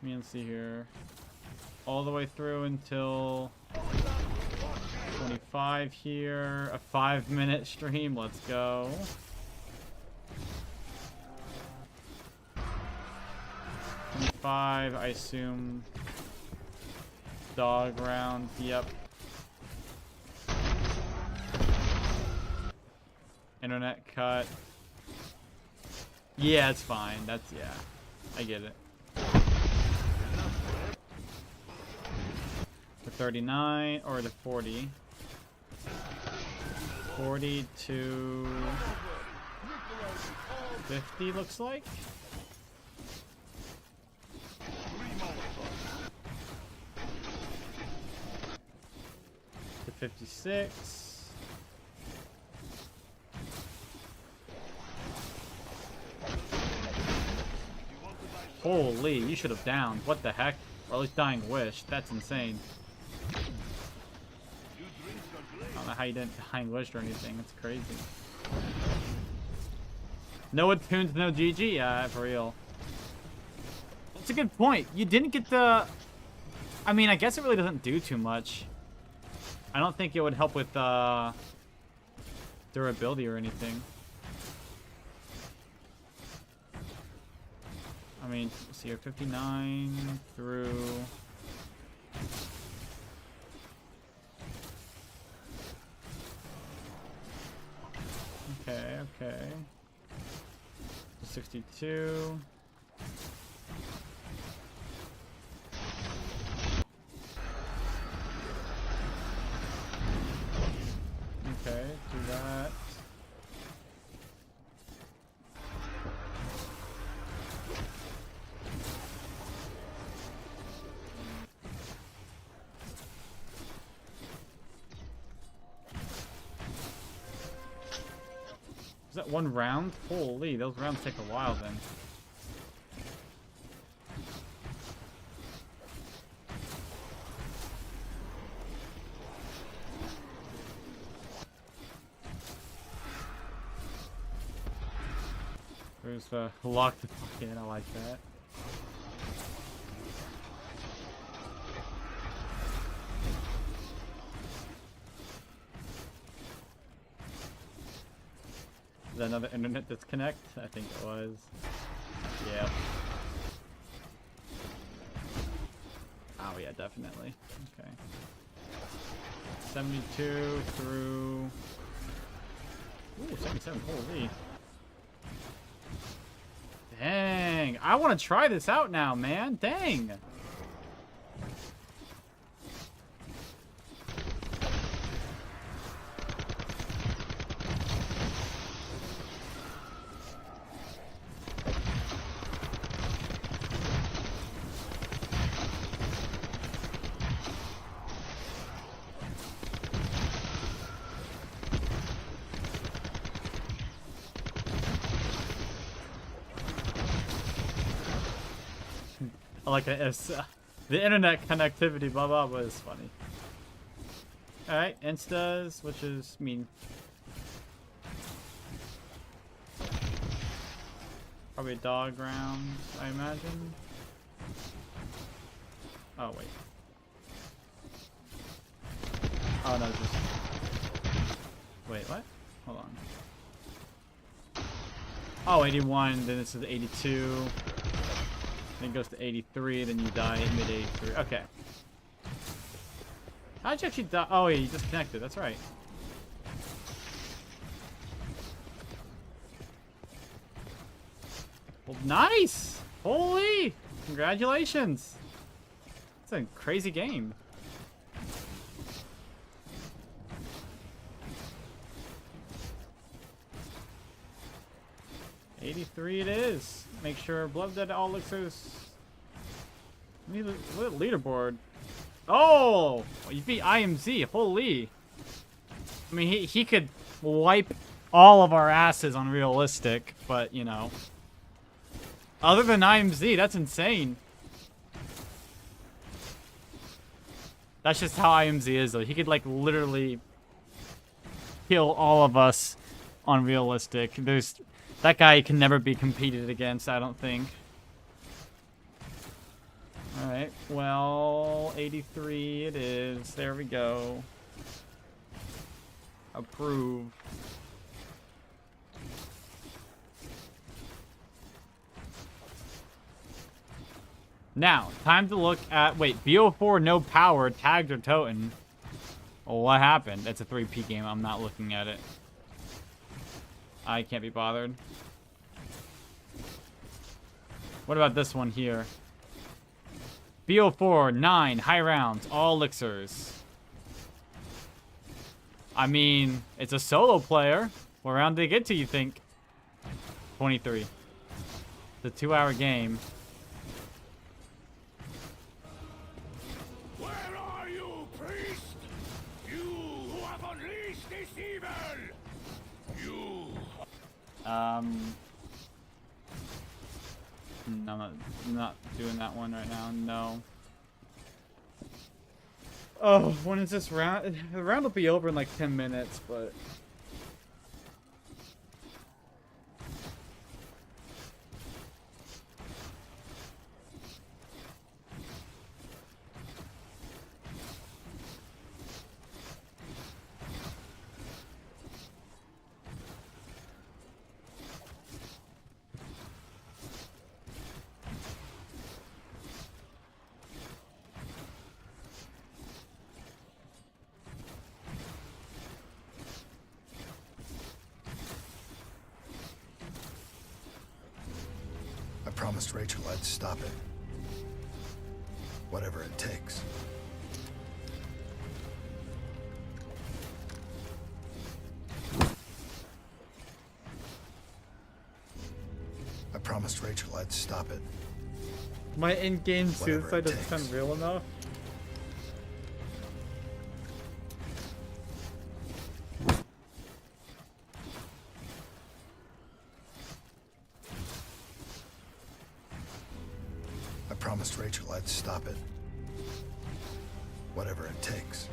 Let's see here. All the way through until 25 here. A 5-minute stream. Let's go. I assume dog round. Yep. Internet cut. Yeah, it's fine. That's, yeah. I get it. To 39 or to 40. 40 to 50 looks like. To 56. Holy, you should have downed. What the heck? Or at least Dying Wish. That's insane. I don't know how you didn't Dying Wish or anything. That's crazy. No attunes, no GG? Yeah, for real. That's a good point. You didn't get the... I mean, I guess it really doesn't do too much. I don't think it would help with durability or anything. I mean, let's see here, 59 through... Okay. 62. Okay, do that. Is that one round? Holy, those rounds take a while then. Just lock the fuck in. I like that. Is that another internet disconnect? I think it was. Yep. Oh yeah, definitely. Okay. 72 through... Ooh, 77, holy. Dang, I want to try this out now, man. Dang. I like it. The internet connectivity, blah blah blah, is funny. Alright, instas, which is mean. Probably a dog round, I imagine. Oh wait. Oh no, just... Wait, what? Hold on. Oh, 81, then this is 82. Then it goes to 83, then you die at mid 83. Okay. How'd you actually die? Oh, yeah, you disconnected. That's right. Well, nice! Holy! Congratulations! It's a crazy game. '83 it is. Make sure Blood Dead all elixirs. Look at leaderboard. Oh! Well, you beat IMZ. Holy. I mean, he could wipe all of our asses on realistic, but, you know. Other than IMZ, that's insane. That's just how IMZ is, though. He could, like, literally kill all of us on realistic. That guy can never be competed against, I don't think. Alright, well, 83 it is. There we go. Approve. Now, time to look at... Wait, BO4 no power, tagged or totem. Well, what happened? It's a 3P game. I'm not looking at it. I can't be bothered. What about this one here? BO4, 9, high rounds, all elixirs. I mean, it's a solo player. What round did they get to, you think? 23. It's a 2-hour game. Where are you, priest? You who have unleashed this evil! You... No, I'm not doing that one right now. No. Oh, when is this round? The round will be over in like 10 minutes, but... I promised Rachel I'd stop it. Whatever it takes. I promised Rachel I'd stop it. My in-game Whatever suicide it doesn't takes. sound real enough. I promised Rachel I'd stop it. Whatever it takes.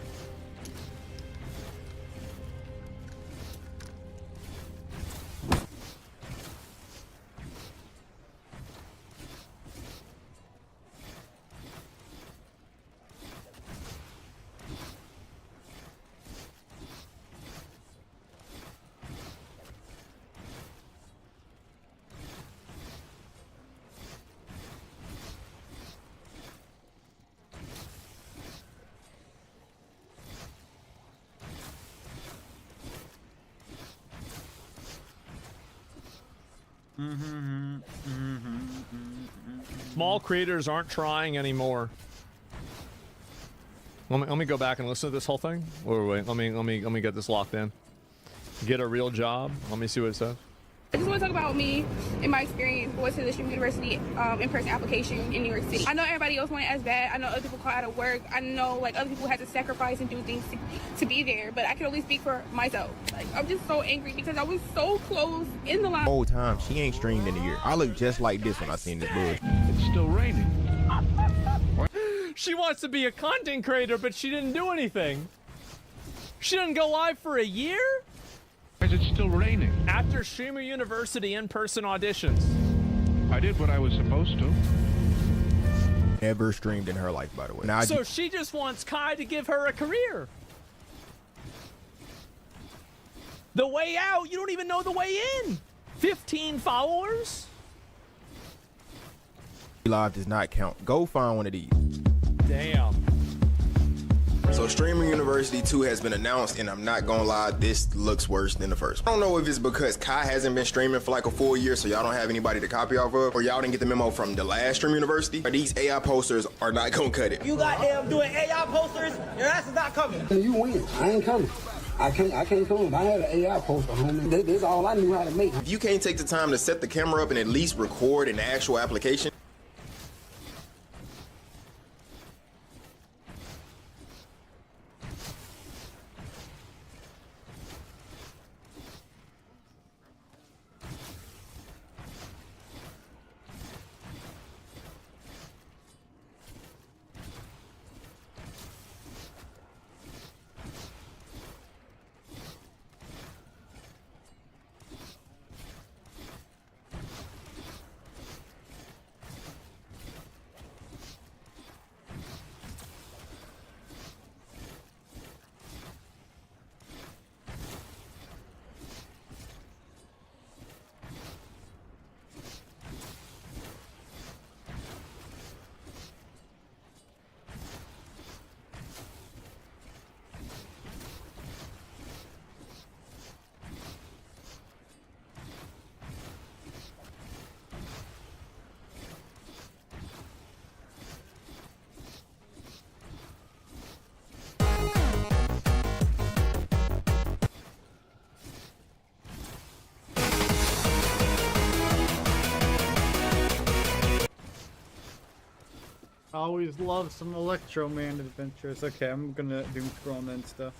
Small creators aren't trying anymore. Let me go back and listen to this whole thing. Wait. Let me get this locked in. Get a real job. Let me see what it says. I just want to talk about me and my experience going to the Stream University in-person application in New York City. I know everybody else wanted it as bad. I know other people call out of work. I know like other people had to sacrifice and do things to be there. But I can only speak for myself. Like I'm just so angry because I was so close in the line. Whole time she ain't streamed in a year. I look just like this when I seen this bush. It's still raining. She wants to be a content creator, but she didn't do anything. She didn't go live for a year? Why is it still raining? After Streamer University in-person auditions. I did what I was supposed to. Never streamed in her life, by the way. Now, So she just wants Kai to give her a career. The way out, you don't even know the way in. 15 followers? live does not count. Go find one of these. Damn. So Streamer University 2 has been announced, and I'm not gonna lie, this looks worse than the first. I don't know if it's because Kai hasn't been streaming for like a full year, so y'all don't have anybody to copy off of, or y'all didn't get the memo from the last Streamer University, or these AI posters are not gonna cut it. You goddamn doing AI posters, your ass is not coming. You win. I ain't coming. I can't come. If I had an AI poster, homie, that's all I knew how to make. If you can't take the time to set the camera up and at least record an actual application, I always love some Electro Man adventures. Okay, I'm gonna doom scroll and then stuff.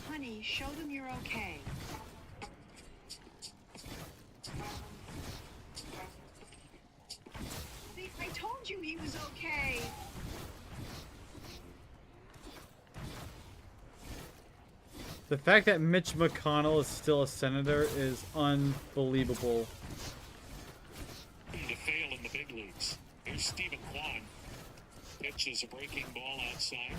Honey, show them you're okay. See, I told you he was okay. The fact that Mitch McConnell is still a senator is unbelievable. To fail in the big leagues. Here's Stephen Kwan. Pitches a breaking ball outside.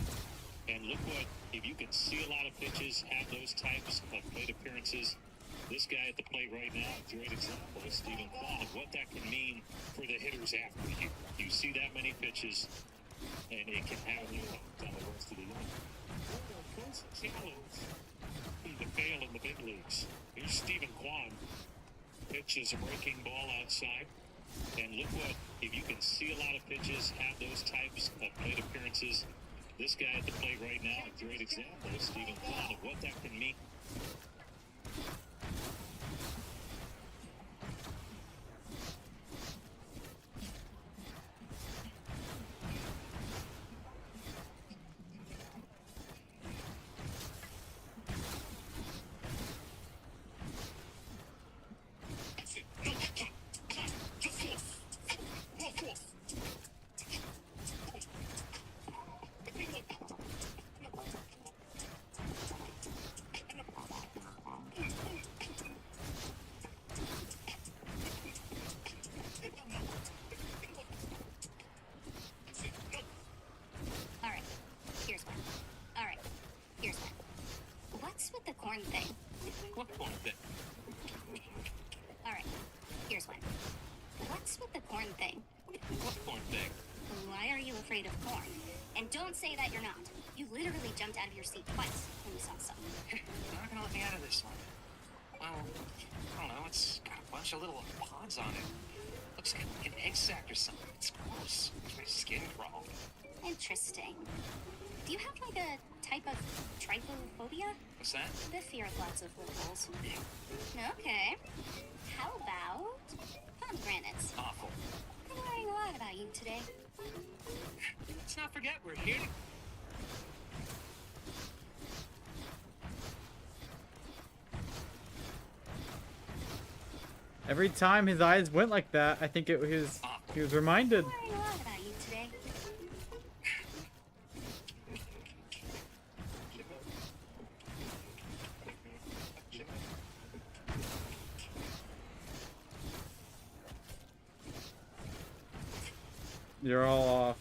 And look what, if you can see a lot of pitches, have those types of plate appearances, this guy at the plate right now, a great example is Stephen Kwan, and what that can mean for the hitters after you. You see that many pitches, and it can have an impact on the rest of the game. First challenge to fail in the big leagues. Here's Stephen Kwan. Pitches a breaking ball outside. And look what, if you can see a lot of pitches, have those types of plate appearances, this guy at the plate right now, a great example is Stephen Kwan, and what that can mean. What's with the corn thing? What corn thing? Why are you afraid of corn? And don't say that you're not. You literally jumped out of your seat twice when you saw something. They're not gonna let me out of this one. Well, I don't know. It's got a bunch of little pods on it. Looks like an egg sac or something. It's gross. Makes my skin crawl. Interesting. Do you have like a type of trypophobia? What's that? The fear of lots of loopholes. Okay. How about pomegranates? Awful. I'm learning a lot about you today. Let's not forget we're here to... Every time his eyes went like that, I think he was reminded. I'm learning a lot about you today. You're all off.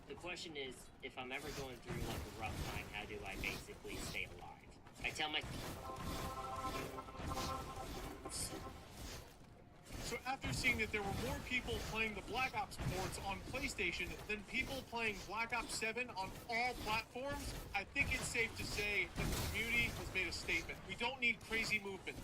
The question is, if I'm ever going through like a rough time, how do I basically stay alive? I tell my... So after seeing that there were more people playing the Black Ops ports on PlayStation than people playing Black Ops 7 on all platforms, I think it's safe to say that the community has made a statement. We don't need crazy movement.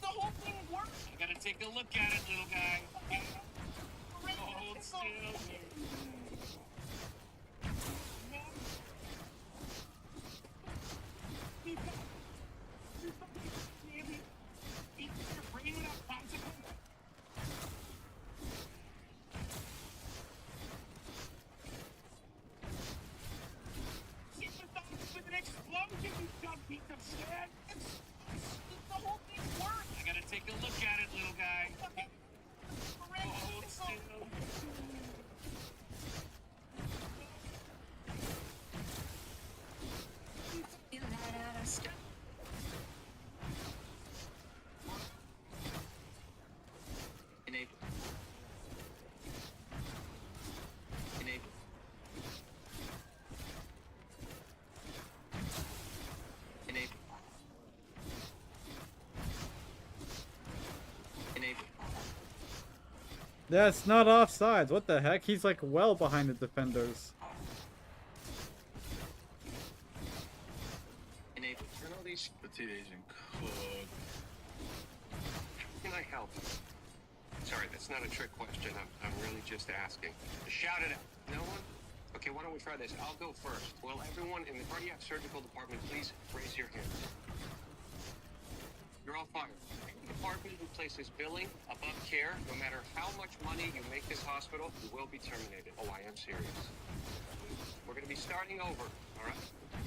The whole thing works. I gotta take a look at it, little guy. Hold still. With an explosion, you dumb piece of shit. The whole thing works. I gotta take a look at it, little guy. Hold still. You ran out of stuff. Enable. Enable. Enable. Enable. That's not offsides. What the heck? He's like well behind the defenders. Enable. Turn all these potatoes and cook. Can I help? Sorry, that's not a trick question. I'm really just asking. Shout it out. No one? Okay, why don't we try this? I'll go first. Will everyone in the cardiac surgical department please raise your hands? You're all fired. Any department who places billing above care, no matter how much money you make this hospital, you will be terminated. Oh, I am serious. We're going to be starting over, all right?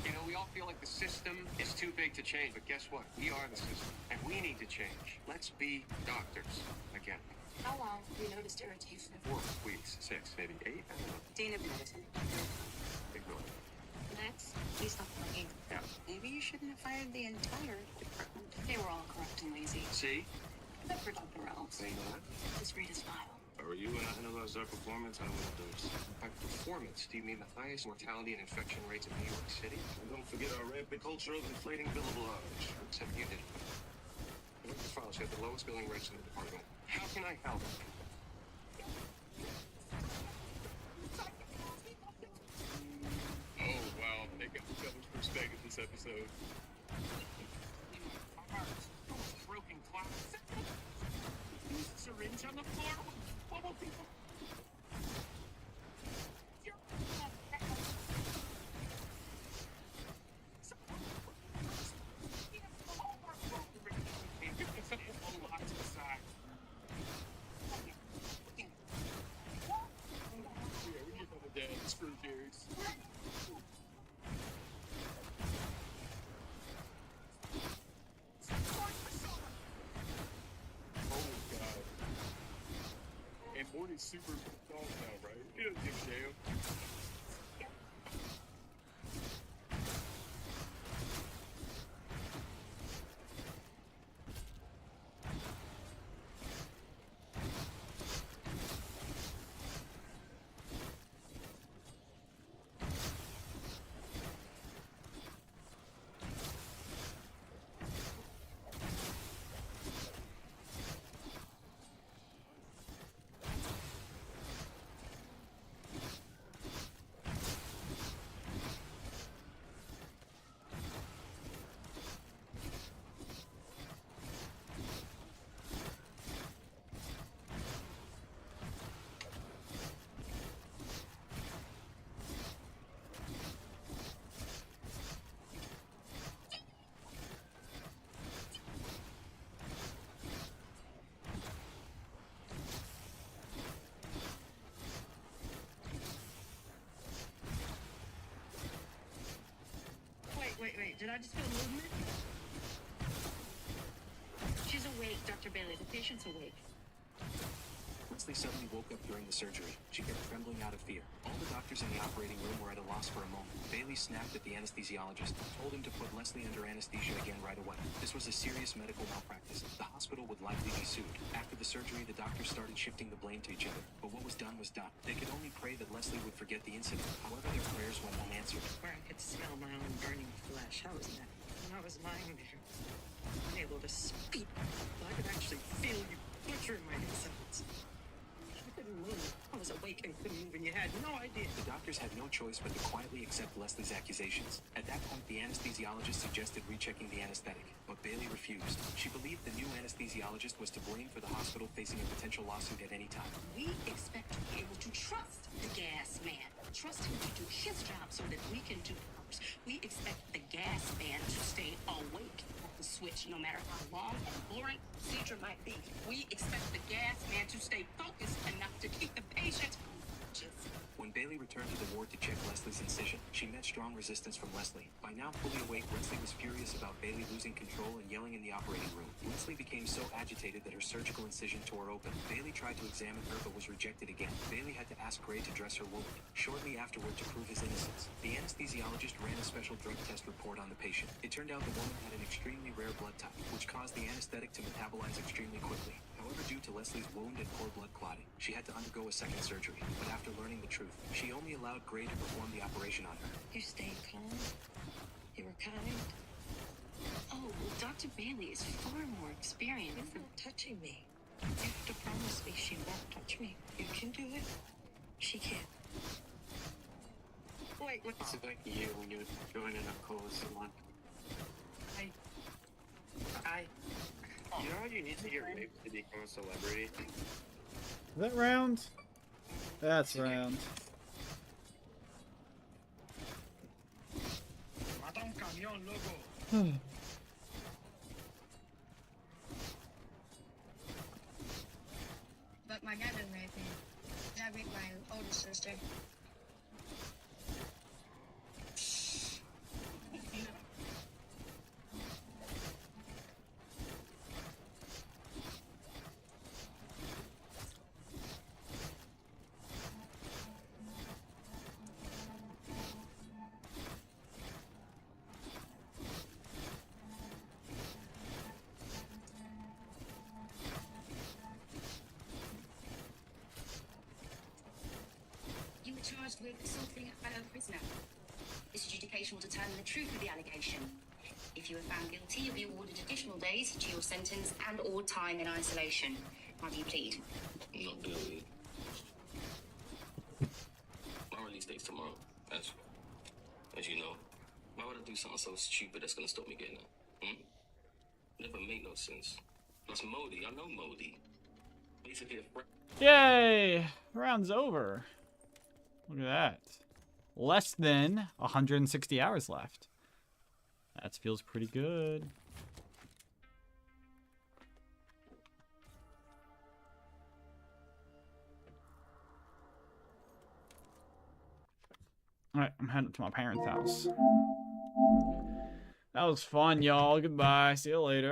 You know, we all feel like the system is too big to change, but guess what? We are the system, and we need to change. Let's be doctors again. How long have you noticed irritation? 4 weeks, 6, maybe 8, I don't know. Dean of medicine. Ignore it. Max, please stop working. Yeah. Maybe you shouldn't have fired the entire department. They were all corrupt and lazy. See? Except for Dr. Reynolds. They know that. Just read his file. Are you analyze our performance? I don't know those. By performance, do you mean the highest mortality and infection rates in New York City? And don't forget our rampant culture of inflating billable hours. Except you did. Look at the files. You have the lowest billing rates in the department. How can I help? Oh, wow. They got each other's perspective this episode. Broken glass. Syringe on the floor. What will people... Leslie's super pissed off now, right? He doesn't give a damn. Wait, did I just feel movement? She's awake, Dr. Bailey. The patient's awake. Leslie suddenly woke up during the surgery. She kept trembling out of fear. All the doctors in the operating room were at a loss for a moment. Bailey snapped at the anesthesiologist, told him to put Leslie under anesthesia again right away. This was a serious medical malpractice. The hospital would likely be sued. After the surgery, the doctors started shifting the blame to each other. But what was done was done. They could only pray that Leslie would forget the incident. However, their prayers went unanswered. Where I could smell my own burning flesh. How was that? When I was lying there, unable to speak, but I could actually feel you butchering my insides. I couldn't move. I was awake and couldn't move, and you had no idea. The doctors had no choice but to quietly accept Leslie's accusations. At that point, the anesthesiologist suggested rechecking the anesthetic, but Bailey refused. She believed the new anesthesiologist was to blame for the hospital facing a potential lawsuit at any time. We expect to be able to trust the gas man. Trust him to do his job so that we can do ours. We expect the gas man to stay awake at the switch, no matter how long and boring the procedure might be. We expect the gas man to stay focused enough to keep the patient conscious. When Bailey returned to the ward to check Leslie's incision, she met strong resistance from Leslie. By now fully awake, Leslie was furious about Bailey losing control and yelling in the operating room. Leslie became so agitated that her surgical incision tore open. Bailey tried to examine her but was rejected again. Bailey had to ask Gray to dress her wound. Shortly afterward, to prove his innocence, the anesthesiologist ran a special drug test report on the patient. It turned out the woman had an extremely rare blood type, which caused the anesthetic to metabolize extremely quickly. However, due to Leslie's wound and poor blood clotting, she had to undergo a second surgery. But after learning the truth, she only allowed Gray to perform the operation on her. You stayed calm. You were kind. Oh, Dr. Bailey is far more experienced. She's not touching me. You have to promise me she won't touch me. You can do it. She can. Wait, what? It's like you when you were joining a call with someone. You know how you need to get raped to become a celebrity? Is that round? That's round. But my dad didn't rape me. Dad raped my older sister. You were charged with assaulting a fellow prisoner. This adjudication will determine the truth of the allegation. If you are found guilty, you'll be awarded additional days to your sentence and/or time in isolation. How do you plead? Not guilty. My release date's tomorrow. As you know. Why would I do something so stupid that's gonna stop me getting out? Never make no sense. Plus Modi, I know Modi. Basically a friend. Yay! Round's over. Look at that. Less than 160 hours left. That feels pretty good. Alright, I'm heading to my parents' house. That was fun, y'all. Goodbye. See you later.